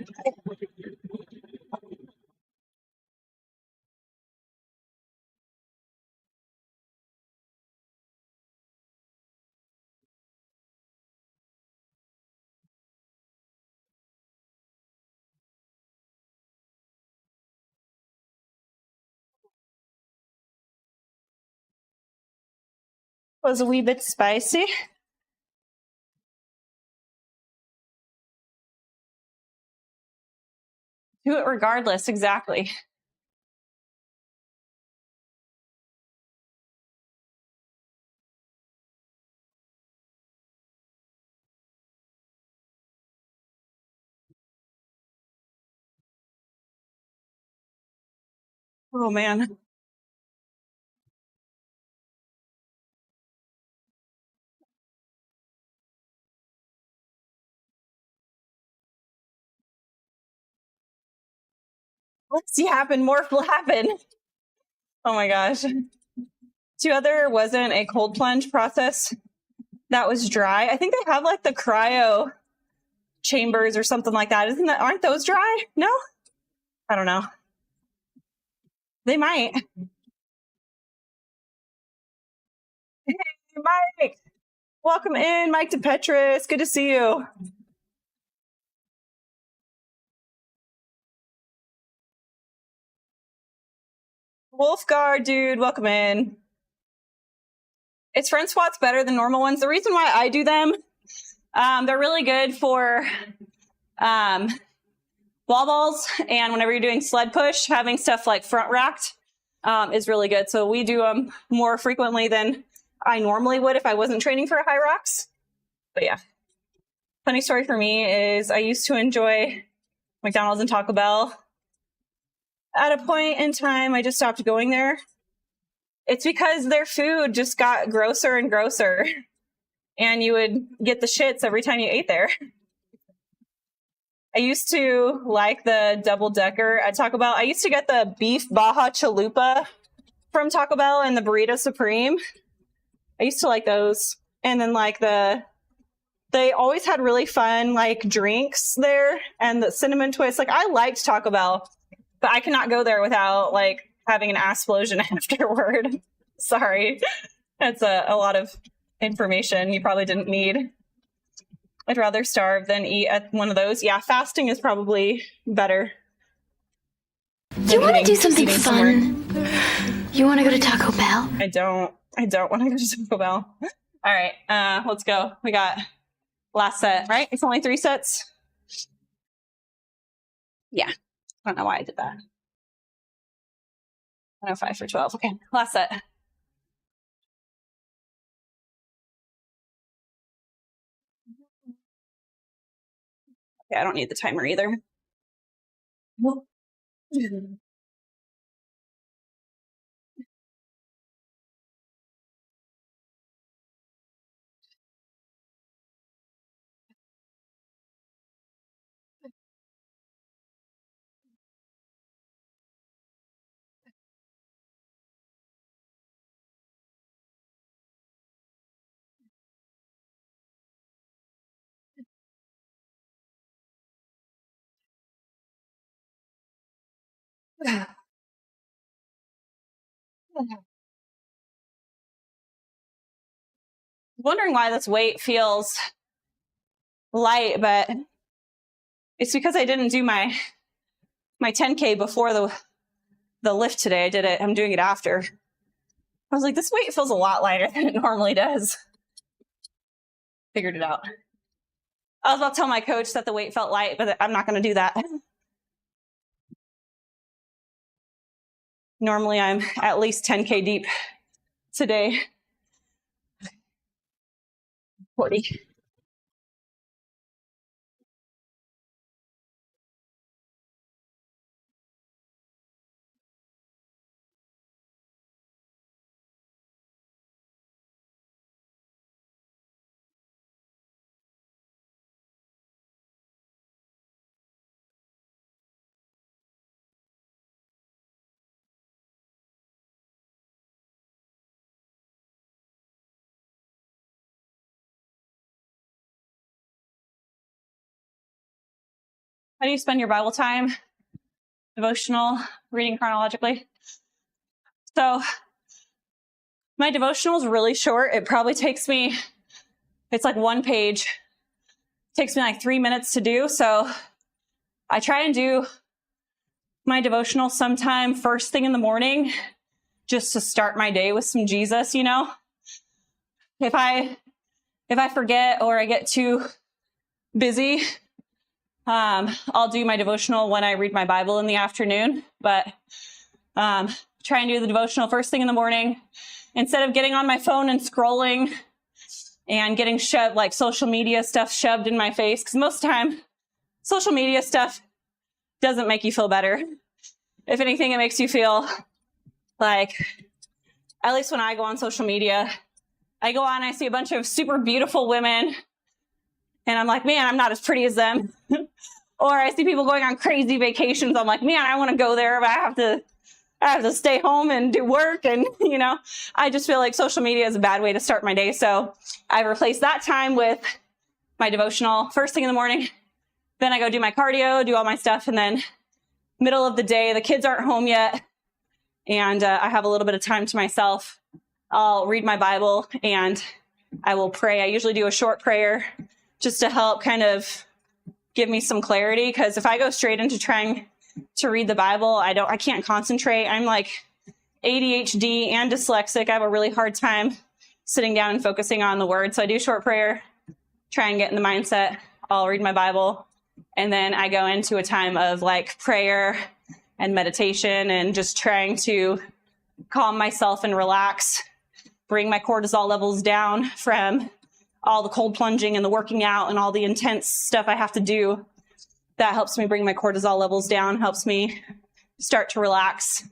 Was a wee bit spicy. Do it regardless, exactly. Oh man. Let's see happen, more will happen. Oh my gosh. Two other wasn't a cold plunge process that was dry. I think they have like the cryo chambers or something like that. Aren't those dry? No? I don't know. They might. Hey, Mike. Welcome in, Mike DePetris. Good to see you. Wolfgar, dude, welcome in. It's front squats better than normal ones. The reason why I do them, they're really good for wall balls, and whenever you're doing sled push, having stuff like front racked is really good. So we do them more frequently than I normally would if I wasn't training for a HYROX. But yeah. Funny story for me is I used to enjoy McDonald's and Taco Bell. At a point in time, I just stopped going there. It's because their food just got grosser and grosser, and you would get the shits every time you ate there. I used to like the double decker at Taco Bell. I used to get the beef Baja Chalupa from Taco Bell and the Burrito Supreme. I used to like those. And then like they always had really fun like drinks there, and the cinnamon twist. Like I liked Taco Bell, but I cannot go there without like having an explosion afterward. Sorry. That's a lot of information you probably didn't need. I'd rather starve than eat at one of those. Yeah, fasting is probably better. You want to do something fun? You want to go to Taco Bell? I don't want to go to Taco Bell. All right, let's go. We got last set, right? It's only 3 sets. Yeah, I don't know why I did that. 105 for 12. Okay, last set. Okay, I don't need the timer either. Wondering why this weight feels light, but it's because I didn't do my 10K before the lift today. I'm doing it after. I was like, this weight feels a lot lighter than it normally does. Figured it out. I was about to tell my coach that the weight felt light, but I'm not going to do that. Normally I'm at least 10K deep today. 40. How do you spend your Bible time? Devotional, reading chronologically? So my devotional is really short. It probably takes me, it's like one page. It takes me like 3 minutes to do. So I try and do my devotional sometime first thing in the morning, just to start my day with some Jesus, you know? If I forget or I get too busy, I'll do my devotional when I read my Bible in the afternoon, but try and do the devotional first thing in the morning instead of getting on my phone and scrolling and getting shoved, like social media stuff shoved in my face. Because most of the time, social media stuff doesn't make you feel better. If anything, it makes you feel like, at least when I go on social media, I go on, I see a bunch of super beautiful women, and I'm like, man, I'm not as pretty as them. Or I see people going on crazy vacations. I'm like, man, I want to go there, but I have to stay home and do work. And, you know, I just feel like social media is a bad way to start my day. So I replaced that time with my devotional first thing in the morning. Then I go do my cardio, do all my stuff. And then middle of the day, the kids aren't home yet. And I have a little bit of time to myself. I'll read my Bible and I will pray. I usually do a short prayer just to help kind of give me some clarity. Because if I go straight into trying to read the Bible, I can't concentrate. I'm like ADHD and dyslexic. I have a really hard time sitting down and focusing on the word. So I do short prayer, try and get in the mindset. I'll read my Bible. And then I go into a time of like prayer and meditation and just trying to calm myself and relax, bring my cortisol levels down from all the cold plunging and the working out and all the intense stuff I have to do. That helps me bring my cortisol levels down, helps me start to relax,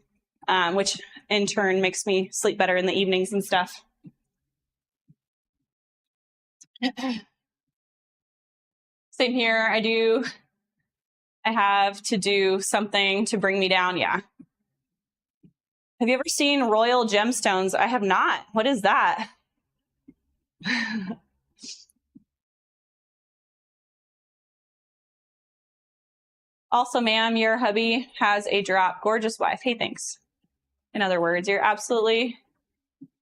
which in turn makes me sleep better in the evenings and stuff. Same here. I have to do something to bring me down. Yeah. Have you ever seen royal gemstones? I have not. What is that? Also, ma'am, your hubby has a drop. Gorgeous wife. Hey, thanks. In other words, you're absolutely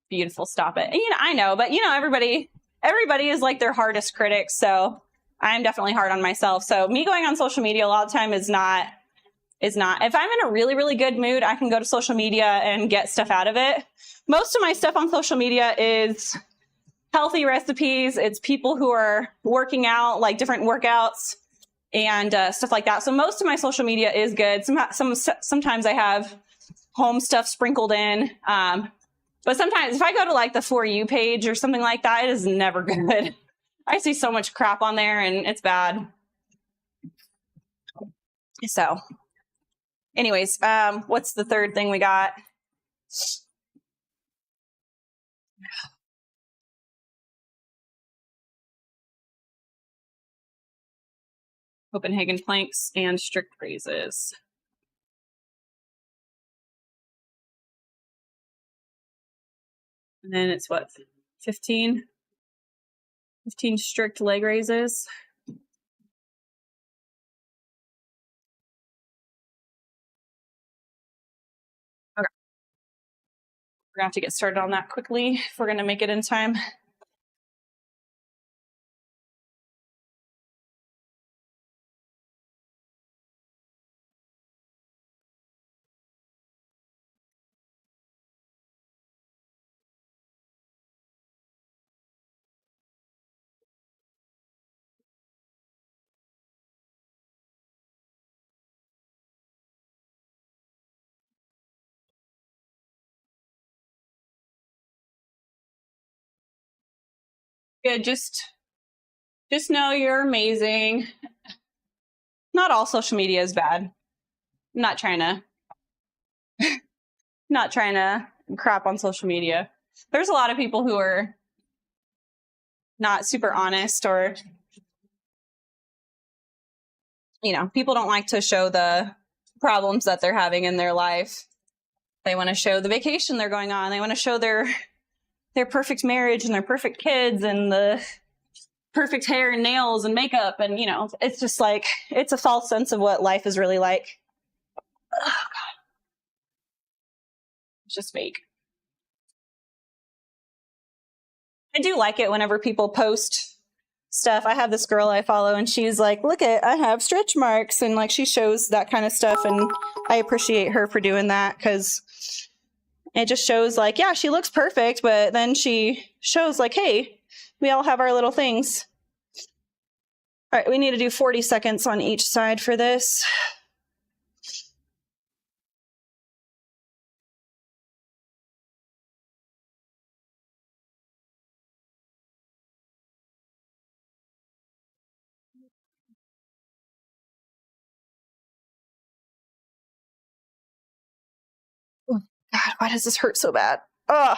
beautiful. Stop it. And, you know, I know, but you know, everybody is like their hardest critic. So I'm definitely hard on myself. So me going on social media a lot of time is not. If I'm in a really, really good mood, I can go to social media and get stuff out of it. Most of my stuff on social media is healthy recipes. It's people who are working out, like different workouts and stuff like that. So most of my social media is good. Sometimes I have home stuff sprinkled in. But sometimes if I go to like the For You page or something like that, it is never good. I see so much crap on there and it's bad. So anyways, what's the third thing we got? Copenhagen planks and strict raises. And then it's what, 15 strict leg raises. Okay. We're gonna have to get started on that quickly if we're gonna make it in time. Good, just know you're amazing. Not all social media is bad. I'm not trying to crap on social media. There's a lot of people who are not super honest, or people don't like to show the problems that they're having in their life. They want to show the vacation they're going on. They want to show their perfect marriage and their perfect kids and the perfect hair and nails and makeup. And, it's just like, it's a false sense of what life is really like. Oh, God. It's just fake. I do like it whenever people post stuff. I have this girl I follow and she's like, look I have stretch marks, and like she shows that kind of stuff, and I appreciate her for doing that, because it just shows like, yeah, she looks perfect, but then she shows like, hey, we all have our little things. All right, we need to do 40 seconds on each side for this. Oh, God, why does this hurt so bad? Ugh.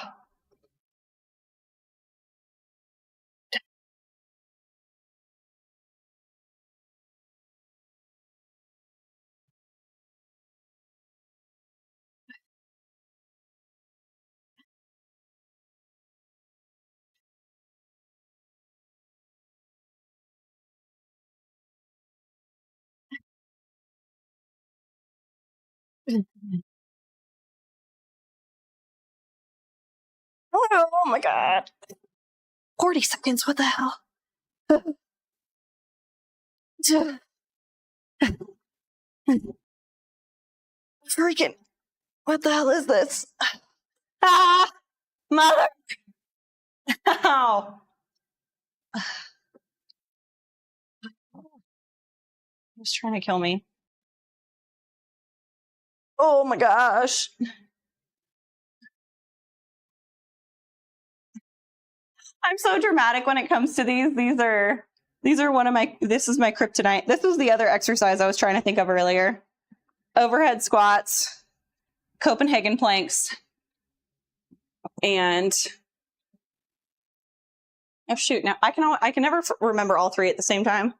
Oh my God. 40 seconds, what the hell? Freaking, what the hell is this? Ah, mother. Ow. He's trying to kill me. Oh my gosh. I'm so dramatic when it comes to these. These are this is my kryptonite. This was the other exercise I was trying to think of earlier. Overhead squats, Copenhagen planks, and oh shoot, now I can never remember all three at the same time.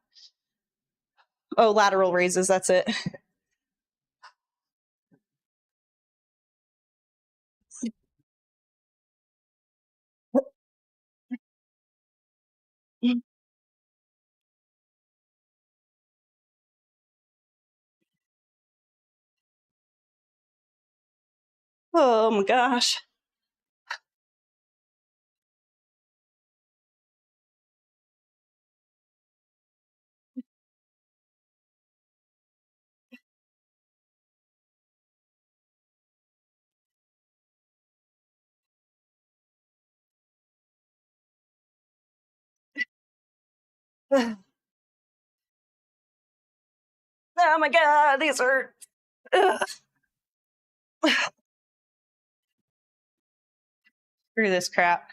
Oh, lateral raises, that's it. Oh my gosh. Oh my God, these are. Screw this crap.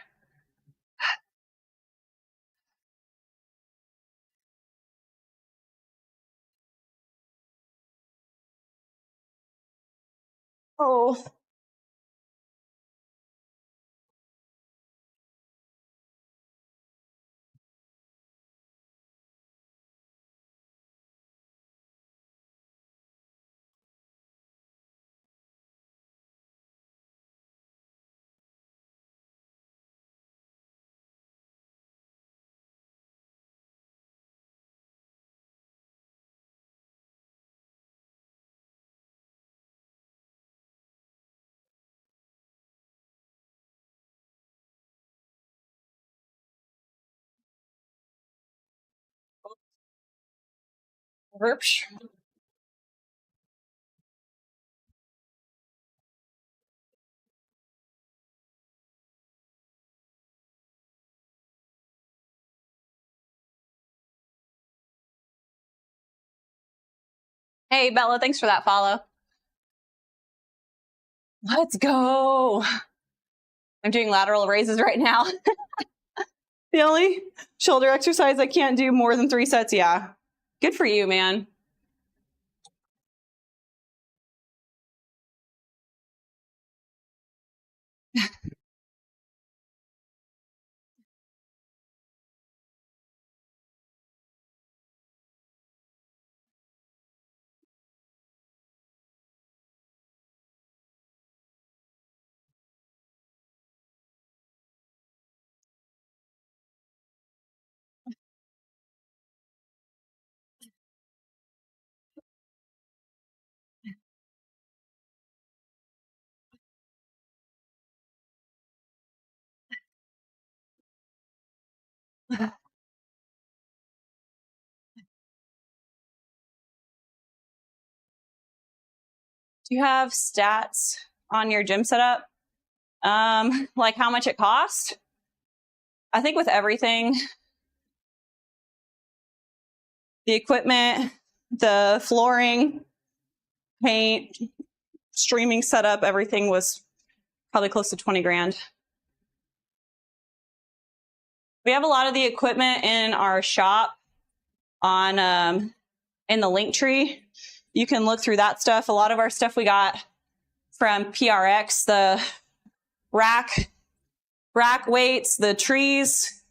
Oh. Whoops. Hey, Bella, thanks for that follow. Let's go. I'm doing lateral raises right now. The only shoulder exercise I can't do more than 3 sets. Yeah. Good for you, man. Do you have stats on your gym setup? Like how much it cost? I think with everything, the equipment, the flooring, paint, streaming setup, everything was probably close to 20 grand. We have a lot of the equipment in our shop on in the link tree. You can look through that stuff. A lot of our stuff we got from PRX, the rack weights, the trees,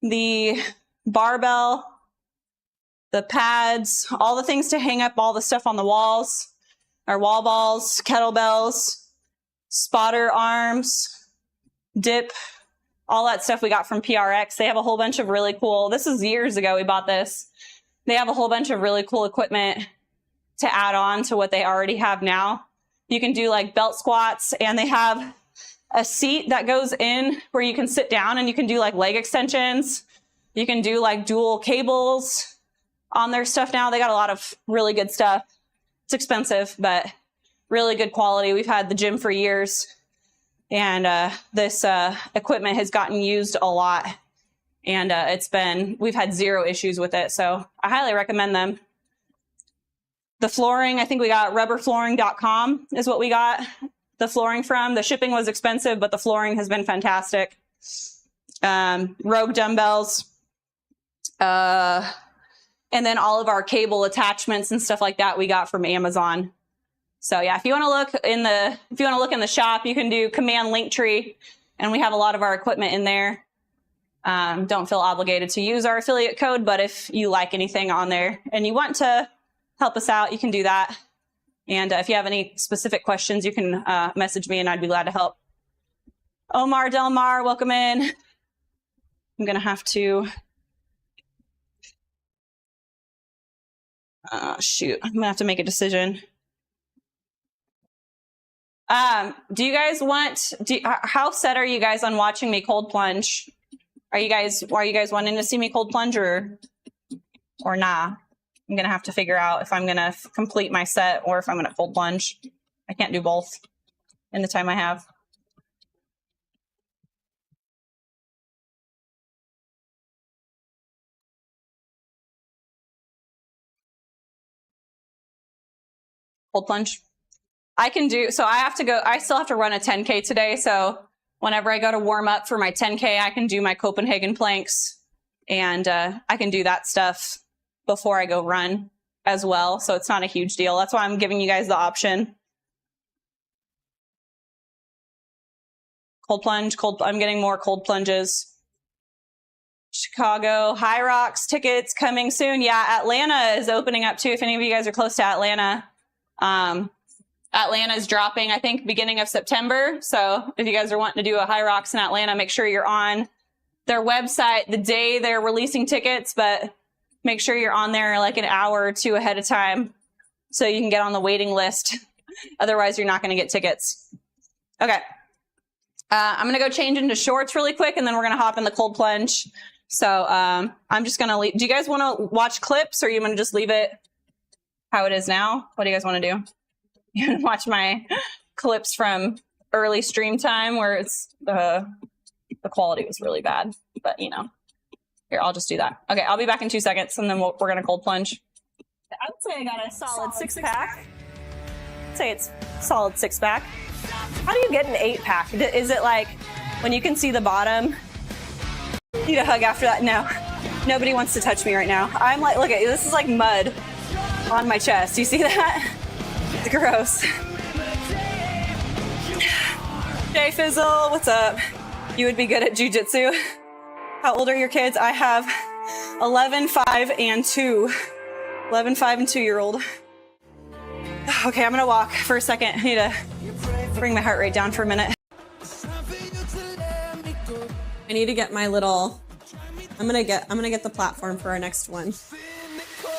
the barbell, the pads, all the things to hang up all the stuff on the walls, our wall balls, kettlebells, spotter arms, dip, all that stuff we got from PRX. They have a whole bunch of really cool, this is years ago we bought this. They have a whole bunch of really cool equipment to add on to what they already have now. You can do like belt squats, and they have a seat that goes in where you can sit down and you can do like leg extensions. You can do like dual cables on their stuff now. They got a lot of really good stuff. It's expensive, but really good quality. We've had the gym for years, and this equipment has gotten used a lot, and we've had 0 issues with it. So I highly recommend them. The flooring, I think we got rubberflooring.com is what we got the flooring from. The shipping was expensive, but the flooring has been fantastic. Rogue dumbbells. And then all of our cable attachments and stuff like that we got from Amazon. So yeah, if you want to look in the shop, you can do command Linktree, and we have a lot of our equipment in there. Don't feel obligated to use our affiliate code, but if you like anything on there and you want to help us out, you can do that. And if you have any specific questions, you can message me and I'd be glad to help. Omar Delmar, welcome in. I'm going to have to, shoot, I'm going to have to make a decision. Do you guys want, how set are you guys on watching me cold plunge? Are you guys wanting to see me cold plunge or nah? I'm going to have to figure out if I'm going to complete my set or if I'm going to cold plunge. I can't do both in the time I have. Cold plunge. I can do, so I still have to run a 10K today. So whenever I go to warm up for my 10K, I can do my Copenhagen planks, and I can do that stuff before I go run as well. So it's not a huge deal. That's why I'm giving you guys the option. Cold plunge, I'm getting more cold plunges. Chicago, HYROX tickets coming soon. Yeah, Atlanta is opening up too. If any of you guys are close to Atlanta, Atlanta is dropping, I think, beginning of September. So if you guys are wanting to do a HYROX in Atlanta, make sure you're on their website the day they're releasing tickets, but make sure you're on there like an hour or 2 ahead of time so you can get on the waiting list. Otherwise, you're not going to get tickets. Okay. I'm going to go change into shorts really quick, and then we're going to hop in the cold plunge. So I'm just gonna leave. Do you guys want to watch clips, or you want to just leave it how it is now? What do you guys want to do? You want to watch my clips from early stream time where it's the quality was really bad, but you know, here, I'll just do that. Okay, I'll be back in 2 seconds, and then we're gonna cold plunge. I would say I got a solid six pack. I'd say it's solid 6-pack. How do you get an 8-pack? Is it like when you can see the bottom? Need a hug after that? No, nobody wants to touch me right now. I'm like, look at this is like mud on my chest. You see that? It's gross. Jay Fizzle, what's up? You would be good at jujitsu. How old are your kids? I have 11, 5, and 2. 11, 5, and 2-year-old. Okay, I'm gonna walk for a second. I need to bring my heart rate down for a minute. I need to get my little. I'm gonna get the platform for our next one.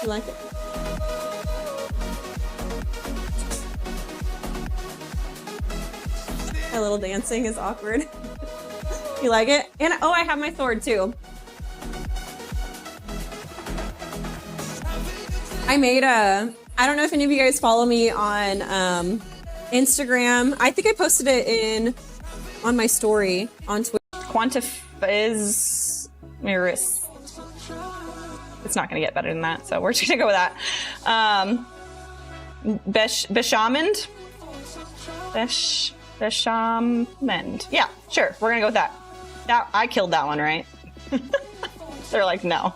You like it? My little dancing is awkward. You like it? And oh, I have my sword too. I made a. I don't know if any of you guys follow me on Instagram. I think I posted it on my story on Twitter. Quantifiz Miris. It's not going to get better than that, so we're just going to go with that. Beshamend. Beshamend. Yeah, sure. We're going to go with that. I killed that one, right? They're like, no.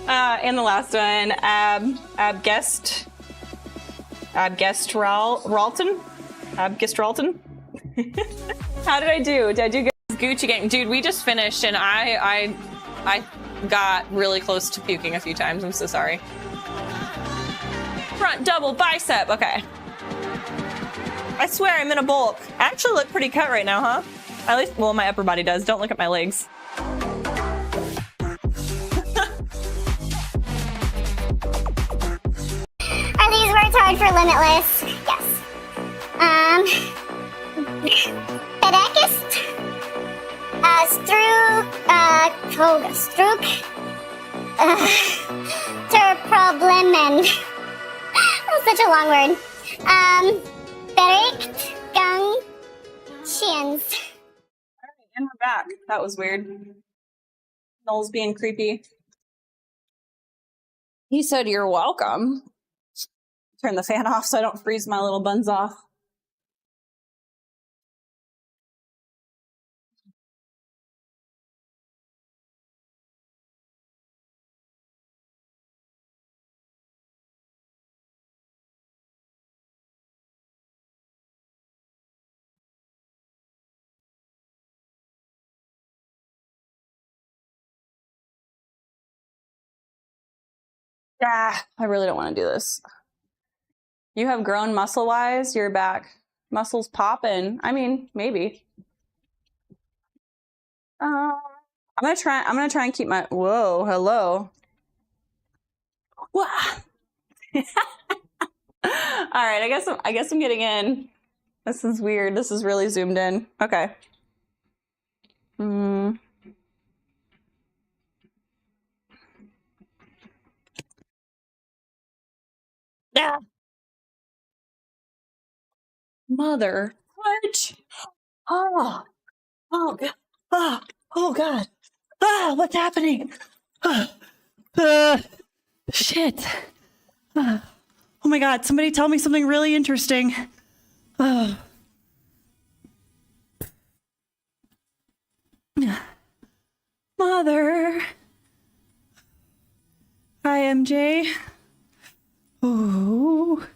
And the last one, Abgestralton. How did I do? Did I do good? Gucci gang, dude. We just finished, and I got really close to puking a few times. I'm so sorry. Front double bicep. Okay. I swear I'm in a bulk. I actually look pretty cut right now, huh? At least, well, my upper body does. Don't look at my legs. Are these words hard for Limitless? Yes. Pedekist, Strook, Terproblemen. That's such a long word. Bericht, Gung, Shins. Alright, and we're back. That was weird. Noel's being creepy. He said, "You're welcome." Turn the fan off so I don't freeze my little buns off. I really don't want to do this. You have grown muscle-wise, your back muscles popping. I mean, maybe. I'm gonna try and keep my. Whoa, hello. Wah. All right, I guess I'm getting in. This is weird. This is really zoomed in. Okay. Yeah. Mother. What? Oh. Oh God. Oh God. What's happening? Shit. Oh my God. Somebody tell me something really interesting. Mother. Hi, MJ. Oh.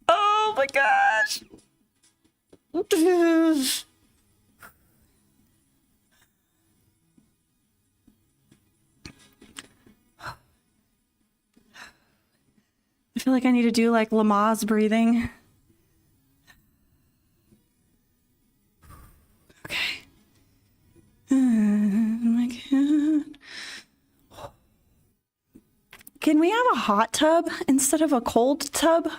Oh my gosh. I feel like I need to do like Lamaze breathing. Okay. Oh my God. Can we have a hot tub instead of a cold tub?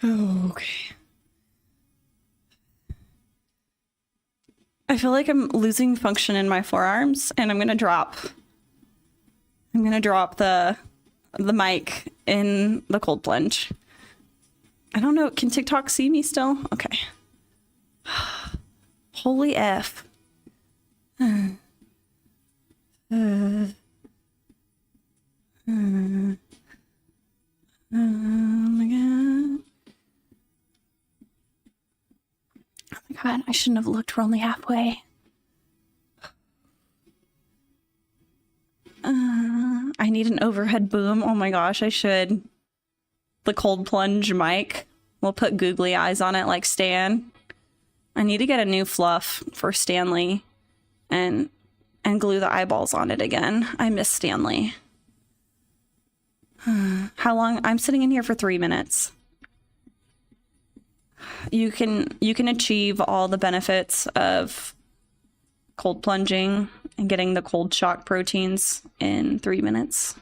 Oh, okay. I feel like I'm losing function in my forearms, and I'm gonna drop the mic in the cold plunge. I don't know. Can TikTok see me still? Okay. Holy F. Oh my god. Oh my god, I shouldn't have looked. We're only halfway. I need an overhead boom. Oh my gosh, I should. The cold plunge mic. We'll put googly eyes on it like Stan. I need to get a new fluff for Stanley and glue the eyeballs on it again. I miss Stanley. How long? I'm sitting in here for 3 minutes. You can achieve all the benefits of cold plunging and getting the cold shock proteins in 3 minutes.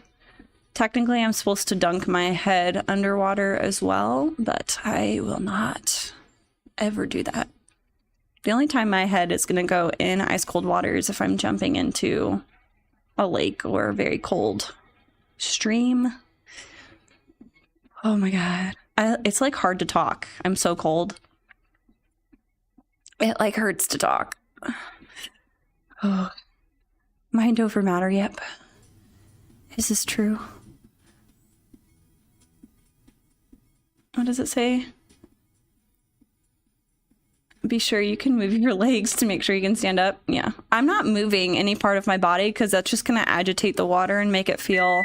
Technically, I'm supposed to dunk my head underwater as well, but I will not ever do that. The only time my head is going to go in ice cold water is if I'm jumping into a lake or a very cold stream. Oh my god. It's like hard to talk. I'm so cold. It like hurts to talk. Oh. Mind over matter, yep. Is this true? What does it say? Be sure you can move your legs to make sure you can stand up. Yeah. I'm not moving any part of my body because that's just going to agitate the water and make it feel...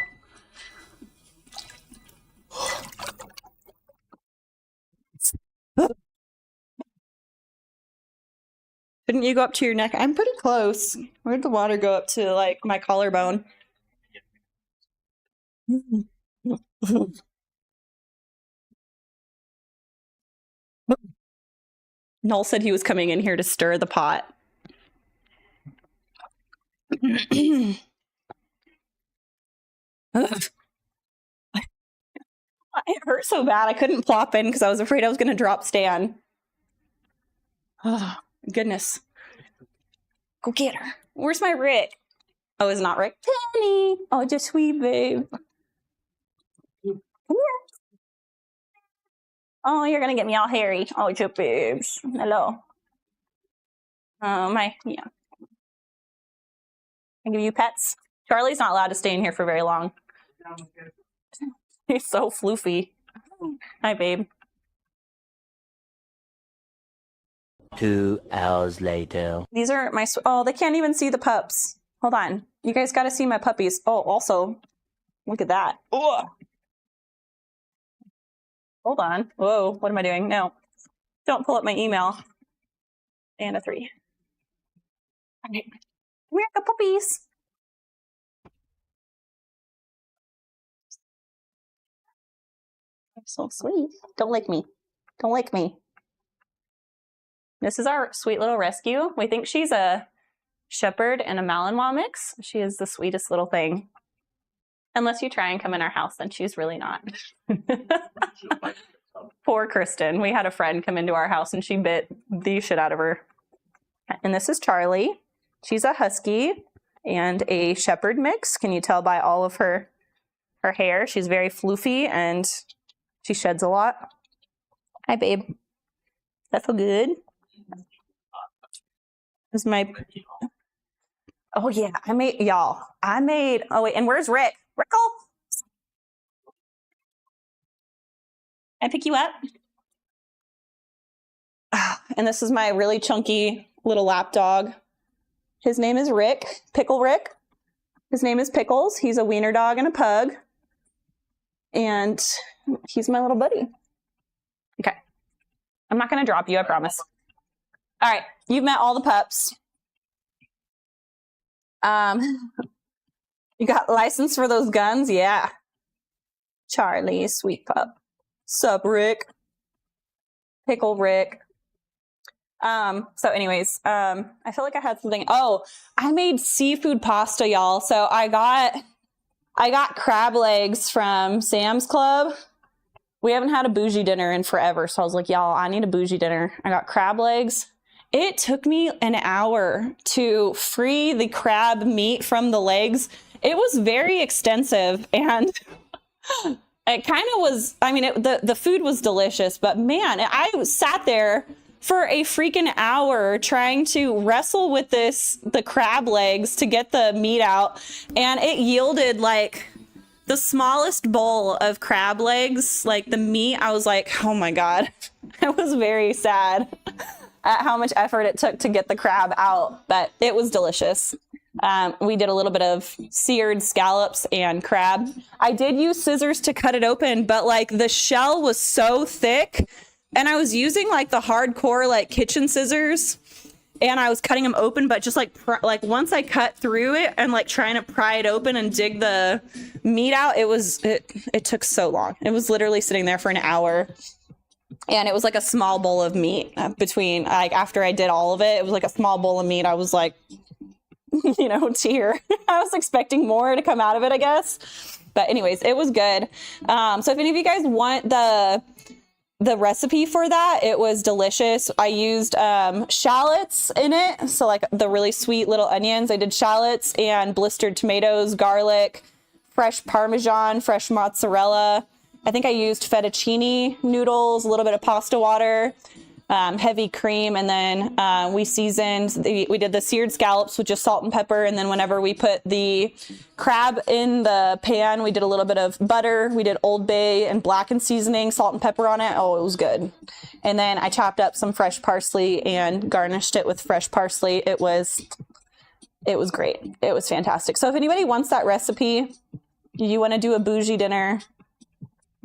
Didn't you go up to your neck? I'm pretty close. Where'd the water go up to, like, my collarbone? Noel said he was coming in here to stir the pot. It hurt so bad I couldn't plop in because I was afraid I was going to drop Stan. Oh, goodness. Go get her. Where's my Rick? Oh, it's not Rick. Penny. Oh, just sweet babe. Come here. Oh, you're going to get me all hairy. Oh, just babes. Hello. Yeah. I give you pets. Charlie's not allowed to stay in here for very long. He's so floofy. Hi, babe. 2 hours later. These are my... Oh, they can't even see the pups. Hold on. You guys got to see my puppies. Oh, also, look at that. Ugh. Hold on. Whoa, what am I doing? No. Don't pull up my email. And a 3. All right. We're the puppies. They're so sweet. Don't lick me. Don't lick me. This is our sweet little rescue. We think she's a shepherd and a Malinois mix. She is the sweetest little thing. Unless you try and come in our house, then she's really not. Poor Kristen. We had a friend come into our house and she bit the shit out of her. And this is Charlie. She's a husky and a shepherd mix. Can you tell by all of her hair? She's very floofy and she sheds a lot. Hi, babe. That feel good? This is my... Oh, yeah. I made... Oh, wait. And where's Rick? Rickle? Can I pick you up? And this is my really chunky little lap dog. His name is Rick. Pickle Rick. His name is Pickles. He's a wiener dog and a pug. And he's my little buddy. Okay. I'm not going to drop you, I promise. All right. You've met all the pups. You got license for those guns? Yeah. Charlie, sweet pup. Sup, Rick? Pickle Rick. So anyways, I feel like I had something. Oh, I made seafood pasta, y'all. So I got crab legs from Sam's Club. We haven't had a bougie dinner in forever. So I was like, y'all, I need a bougie dinner. I got crab legs. It took me an hour to free the crab meat from the legs. It was very extensive, and it kind of was, I mean, the food was delicious, but man, I sat there for a freaking hour trying to wrestle with the crab legs to get the meat out. And it yielded like the smallest bowl of crab legs, like the meat. I was like, oh my God, I was very sad at how much effort it took to get the crab out, but it was delicious. We did a little bit of seared scallops and crab. I did use scissors to cut it open, but like the shell was so thick, and I was using like the hardcore like kitchen scissors, and I was cutting them open, but just like once I cut through it and like trying to pry it open and dig the meat out, it took so long. It was literally sitting there for an hour. And it was like a small bowl of meat between, like, after I did all of it, it was like a small bowl of meat. I was like, tear. I was expecting more to come out of it, I guess. But anyways, it was good. So if any of you guys want the recipe for that, it was delicious. I used shallots in it. So like the really sweet little onions. I did shallots and blistered tomatoes, garlic, fresh Parmesan, fresh mozzarella. I think I used fettuccine noodles, a little bit of pasta water, heavy cream, and then we seasoned. We did the seared scallops with just salt and pepper, and then whenever we put the crab in the pan, we did a little bit of butter. We did Old Bay and blackened seasoning, salt and pepper on it. Oh, it was good. And then I chopped up some fresh parsley and garnished it with fresh parsley. It was great. It was fantastic. So if anybody wants that recipe, you want to do a bougie dinner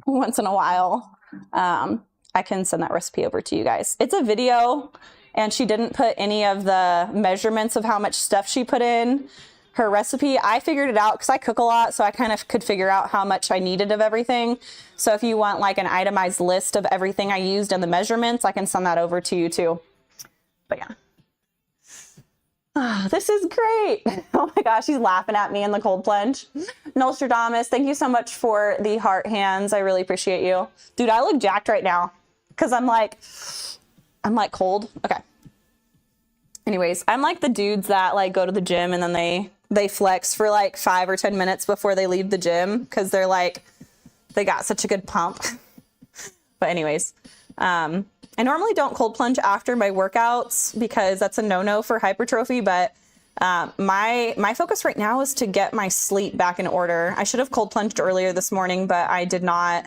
once in a while, I can send that recipe over to you guys. It's a video, and she didn't put any of the measurements of how much stuff she put in her recipe. I figured it out because I cook a lot, so I kind of could figure out how much I needed of everything. So if you want like an itemized list of everything I used and the measurements, I can send that over to you too. But yeah. Oh, this is great. Oh my gosh, he's laughing at me in the cold plunge. Nostradamus, thank you so much for the heart hands. I really appreciate you. Dude, I look jacked right now because I'm like cold. Okay. Anyways, I'm like the dudes that like go to the gym and then they flex for like 5 or 10 minutes before they leave the gym because they're like, they got such a good pump. But anyways, I normally don't cold plunge after my workouts because that's a no-no for hypertrophy, but my focus right now is to get my sleep back in order. I should have cold plunged earlier this morning, but I did not.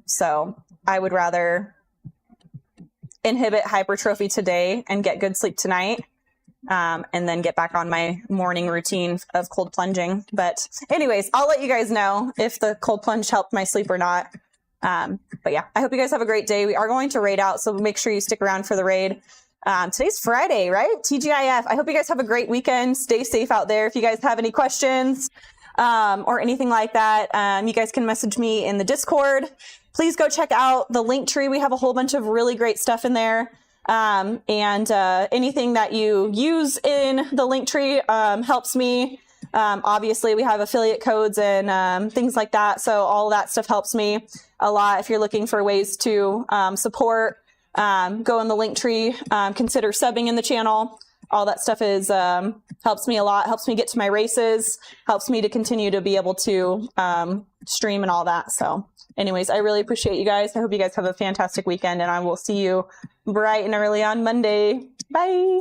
So I would rather inhibit hypertrophy today and get good sleep tonight, and then get back on my morning routine of cold plunging. But anyways, I'll let you guys know if the cold plunge helped my sleep or not. But yeah, I hope you guys have a great day. We are going to raid out, so make sure you stick around for the raid. Today's Friday, right? TGIF. I hope you guys have a great weekend. Stay safe out there. If you guys have any questions, or anything like that, you guys can message me in the Discord. Please go check out the Linktree. We have a whole bunch of really great stuff in there. And anything that you use in the Linktree, helps me. Obviously we have affiliate codes and things like that. So all that stuff helps me a lot. If you're looking for ways to support, go in the Linktree, consider subbing in the channel. All that stuff is helps me a lot, helps me get to my races, helps me to continue to be able to stream and all that. So anyways, I really appreciate you guys. I hope you guys have a fantastic weekend, and I will see you bright and early on Monday. Bye.